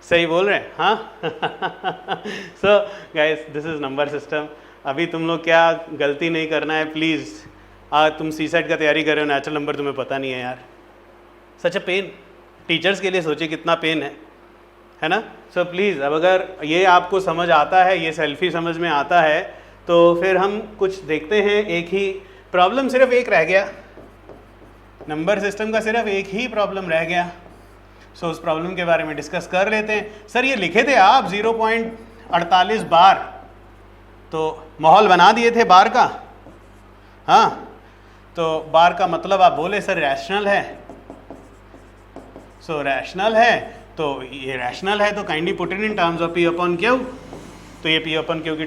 सही बोल रहे हैं? हाँ. So guys, this is number system. अभी तुम लोग क्या गलती नहीं करना है प्लीज़. तुम सीसेट का तैयारी कर रहे हो, नेचुरल नंबर तुम्हें पता नहीं है यार. सच अ पेन. टीचर्स के लिए सोचिए कितना पेन है ना. सो प्लीज़, अब अगर ये आपको समझ आता है, ये सेल्फी समझ में आता है, तो फिर हम कुछ देखते हैं. एक ही प्रॉब्लम, सिर्फ एक रह गया. नंबर सिस्टम का सिर्फ एक ही प्रॉब्लम रह गया. सो उस प्रॉब्लम के बारे में डिस्कस कर लेते हैं. सर ये लिखे थे आप 0.48 बार, तो माहौल बना दिए थे बार का. हाँ, तो बार का मतलब आप बोले सर रैशनल है. सो रैशनल है, तो ये रैशनल है, तो kindly put it in terms of P upon Q. तो ये पी अपॉन क्यू की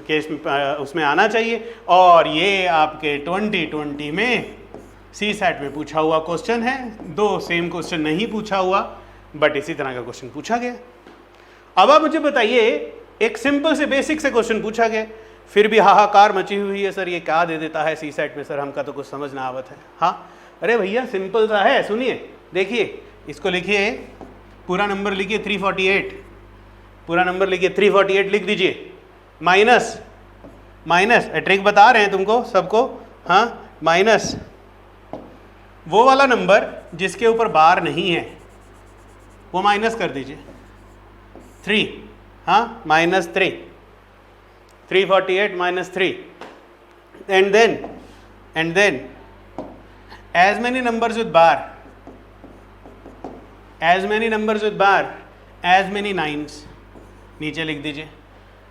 केस में उसमें आना चाहिए. और ये आपके 2020 में सी सेट में पूछा हुआ क्वेश्चन है. दो सेम क्वेश्चन नहीं पूछा हुआ, बट इसी तरह का क्वेश्चन पूछा गया. अब आप मुझे बताइए, एक सिंपल से बेसिक से क्वेश्चन पूछा गया, फिर भी हाहाकार मची हुई है. सर ये क्या दे देता है सी सेट में, सर हमका तो कुछ समझ ना आवत है. हाँ, अरे भैया सिंपल सा है, सुनिए. देखिए, इसको लिखिए, पूरा नंबर लिखिए 348. पूरा नंबर लिखिए 348 लिख दीजिए. माइनस ट्रिक बता रहे हैं तुमको सबको. हाँ, माइनस वो वाला नंबर जिसके ऊपर बार नहीं है, वो माइनस कर दीजिए 3. हाँ, -3. 348 -3. and then as many numbers with bar, as many nines. नीचे लिख दीजिए,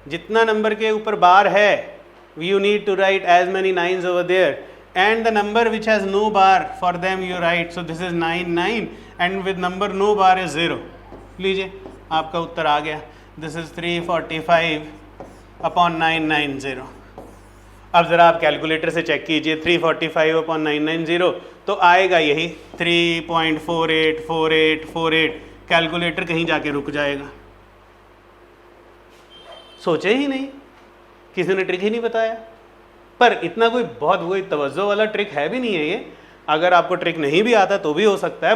जितना नंबर के ऊपर बार है, you need to write as many nines over there, and the number which has no bar, for them you write. So this is 9, and with number no bar is 0. लीजिए, आपका उत्तर आ गया. This is 345 upon 990. अब ज़रा आप calculator से check कीजिए. 345 upon 990 तो आएगा यही 3.484848. कैलकुलेटर कहीं जाके रुक जाएगा. सोचे ही नहीं, किसी ने ट्रिक ही नहीं बताया. पर इतना कोई बहुत कोई तवज्जो वाला ट्रिक है भी नहीं है ये. अगर आपको ट्रिक नहीं भी आता तो भी हो सकता है.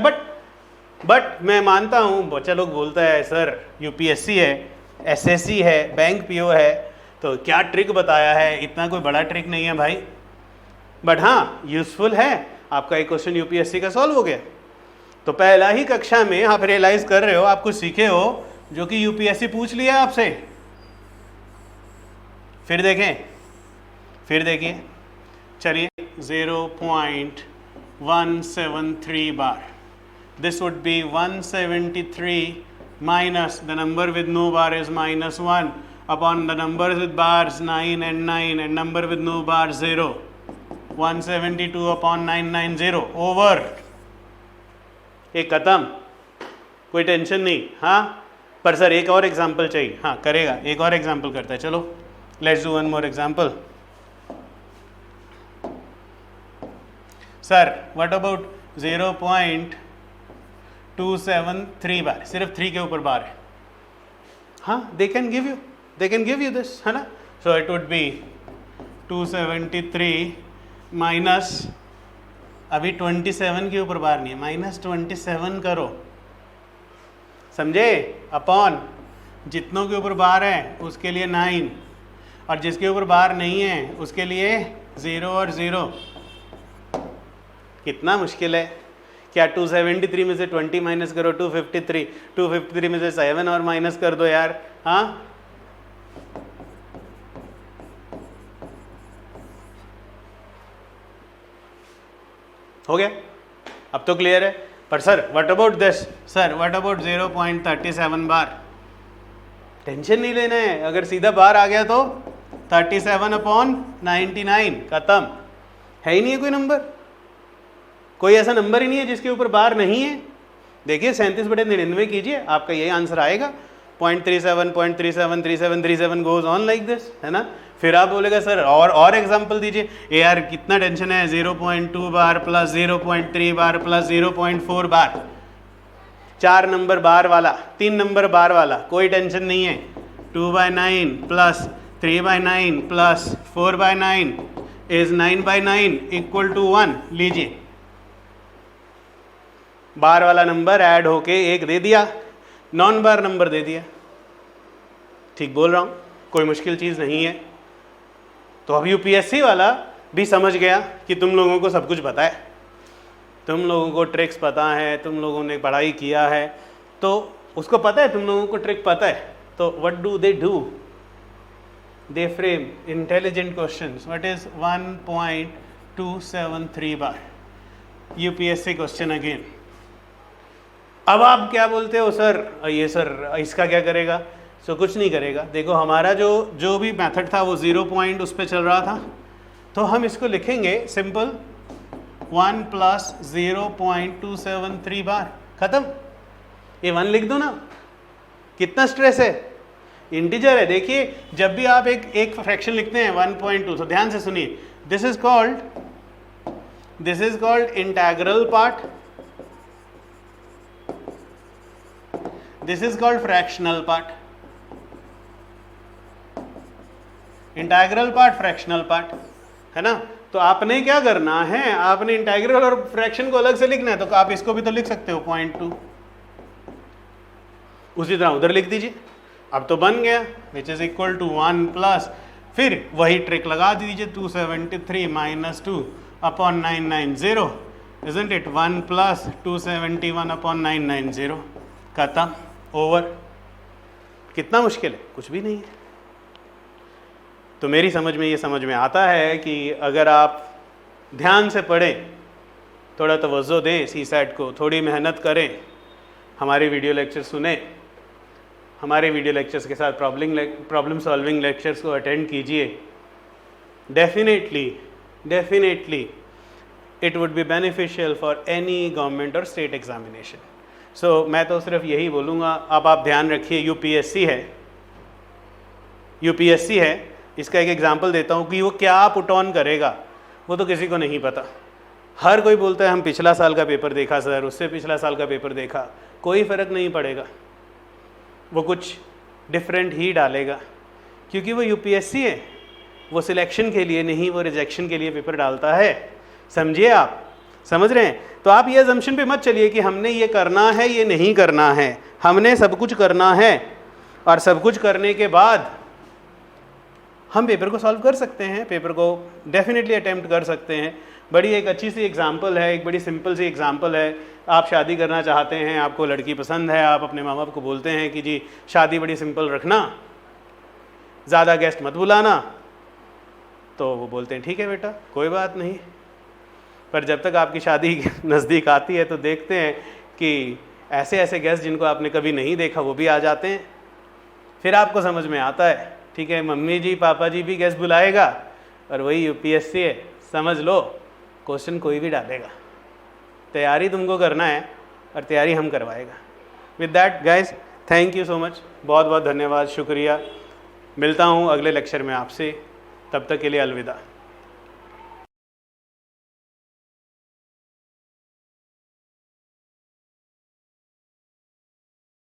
बट मैं मानता हूँ, बच्चा लोग बोलता है सर यूपीएससी है, एसएससी है, बैंक पीओ है, तो क्या ट्रिक बताया है. इतना कोई बड़ा ट्रिक नहीं है भाई, बट हाँ यूजफुल है. आपका एक क्वेश्चन यूपीएससी का सॉल्व हो गया. तो पहला ही कक्षा में आप रियलाइज कर रहे हो, आप कुछ सीखे हो जो कि यूपीएससी पूछ लिया आपसे. फिर देखिए, चलिए 0.173 बार. This would be 173 minus the number with no bar is -1 upon the numbers with bars 9 and 9 and number with no bar 0. 172 upon 990 over. एक खत्म, कोई टेंशन नहीं. हाँ, पर सर एक और एग्जाम्पल चाहिए. हाँ करेगा, एक और एग्जाम्पल करता है. चलो let's do one more example. Sir what about 0.273 बार. सिर्फ 3 के ऊपर बार है. हाँ, they can give you this, है ना. So it would be 273 minus, अभी 27 के ऊपर बार नहीं है, -27 करो, समझे, अपॉन जितनों के ऊपर बार है उसके लिए 9, और जिसके ऊपर बार नहीं है उसके लिए 0 और 0। कितना मुश्किल है। क्या 273 में से 20 माइनस करो 253 में से 7 और माइनस कर दो यार। हाँ, हो गया, अब तो क्लियर है। पर sir what about this, sir what about 0.37 bar. Tension नहीं लेना है, अगर सीधा बार आ गया तो 37/99 खत्म। है ही नहीं है कोई नंबर, कोई ऐसा नंबर ही नहीं है जिसके ऊपर बार नहीं है। देखिए 37/99 कीजिए, आपका यही आंसर आएगा। 0.37 0.37 37 37 गोज ऑन लाइक दिस, है ना। फिर आप बोलेगा सर और एग्जांपल दीजिए। यार कितना टेंशन है, 0.2 बार प्लस 0.3 बार प्लस 0.4 बार, 4 नंबर बार वाला, 3 नंबर बार वाला, कोई टेंशन नहीं है। 2/9 plus 3/9 plus 4/9 is 9/9 equal to 1। लीजिए बार वाला नंबर ऐड होके 1 दे दिया, नॉन बार नंबर दे दिया। ठीक बोल रहा हूँ, कोई मुश्किल चीज़ नहीं है। तो अब यूपीएससी वाला भी समझ गया कि तुम लोगों को सब कुछ पता है, तुम लोगों को ट्रिक्स पता है, तुम लोगों ने पढ़ाई किया है, तो उसको पता है तुम लोगों को ट्रिक पता है। तो what do? They frame intelligent questions. What is 1.273 bar? UPSC question again. अब आप क्या बोलते हो सर, ये सर इसका क्या करेगा? सो कुछ नहीं करेगा। देखो हमारा जो भी मेथड था वो 0 पॉइंट उस पर चल रहा था, तो हम इसको लिखेंगे सिंपल 1 प्लस 0.273 बार, खत्म। ये 1 लिख दो ना, कितना स्ट्रेस है, इंटीजर है। देखिए जब भी आप एक फ्रैक्शन लिखते हैं 1.2, तो ध्यान से सुनिए, this is called integral part, this is called fractional part. Integral part, fractional part, है ना। तो आपने क्या करना है, आपने इंटेग्रल और फ्रैक्शन को अलग से लिखना है, तो आप इसको भी तो लिख सकते हो 0.2, उसी तरह उधर लिख दीजिए। अब तो बन गया, which is equal to 1 plus, फिर वही ट्रिक लगा दीजिए, 273 minus 2 upon 990, isn't it? 1 plus 271 upon 990, खत्म, ओवर। कितना मुश्किल है, कुछ भी नहीं है। तो मेरी समझ में ये समझ में आता है कि अगर आप ध्यान से पढ़ें, थोड़ा तवज्जो दें सीसैट को, थोड़ी मेहनत करें, हमारे वीडियो लेक्चर सुने, हमारे वीडियो लेक्चर्स के साथ प्रॉब्लम सॉल्विंग लेक्चर्स को अटेंड कीजिए, definitely it would be beneficial for any government और स्टेट एग्जामिनेशन। सो मैं तो सिर्फ यही बोलूँगा। अब आप ध्यान रखिए, यूपीएससी है, इसका एक एग्जांपल देता हूँ कि वो क्या पुट ऑन करेगा, वो तो किसी को नहीं पता। हर कोई बोलता है हम पिछला साल का पेपर देखा सर, उससे पिछला साल का पेपर देखा, कोई फ़र्क नहीं पड़ेगा, वो कुछ डिफरेंट ही डालेगा, क्योंकि वो यूपीएससी है, वो सिलेक्शन के लिए नहीं, वो रिजेक्शन के लिए पेपर डालता है। समझिए, आप समझ रहे हैं? तो आप ये अजम्पशन पे मत चलिए कि हमने ये करना है, ये नहीं करना है। हमने सब कुछ करना है, और सब कुछ करने के बाद हम पेपर को सॉल्व कर सकते हैं, पेपर को डेफिनेटली अटेम्प्ट कर सकते हैं। बड़ी एक अच्छी सी एग्जांपल है, एक बड़ी सिंपल सी एग्जांपल है। आप शादी करना चाहते हैं, आपको लड़की पसंद है, आप अपने माँ बाप को बोलते हैं कि जी शादी बड़ी सिंपल रखना, ज़्यादा गेस्ट मत बुलाना, तो वो बोलते हैं ठीक है बेटा कोई बात नहीं। पर जब तक आपकी शादी नज़दीक आती है तो देखते हैं कि ऐसे ऐसे गेस्ट जिनको आपने कभी नहीं देखा वो भी आ जाते हैं। फिर आपको समझ में आता है ठीक है मम्मी जी पापा जी भी गेस्ट बुलाएगा, और वही यूपीएससी है, समझ लो क्वेश्चन कोई भी डालेगा। तैयारी तुमको करना है, और तैयारी हम करवाएगा। With that guys, thank you so much, बहुत बहुत धन्यवाद, शुक्रिया। मिलता हूँ अगले लेक्चर में आपसे, तब तक के लिए अलविदा।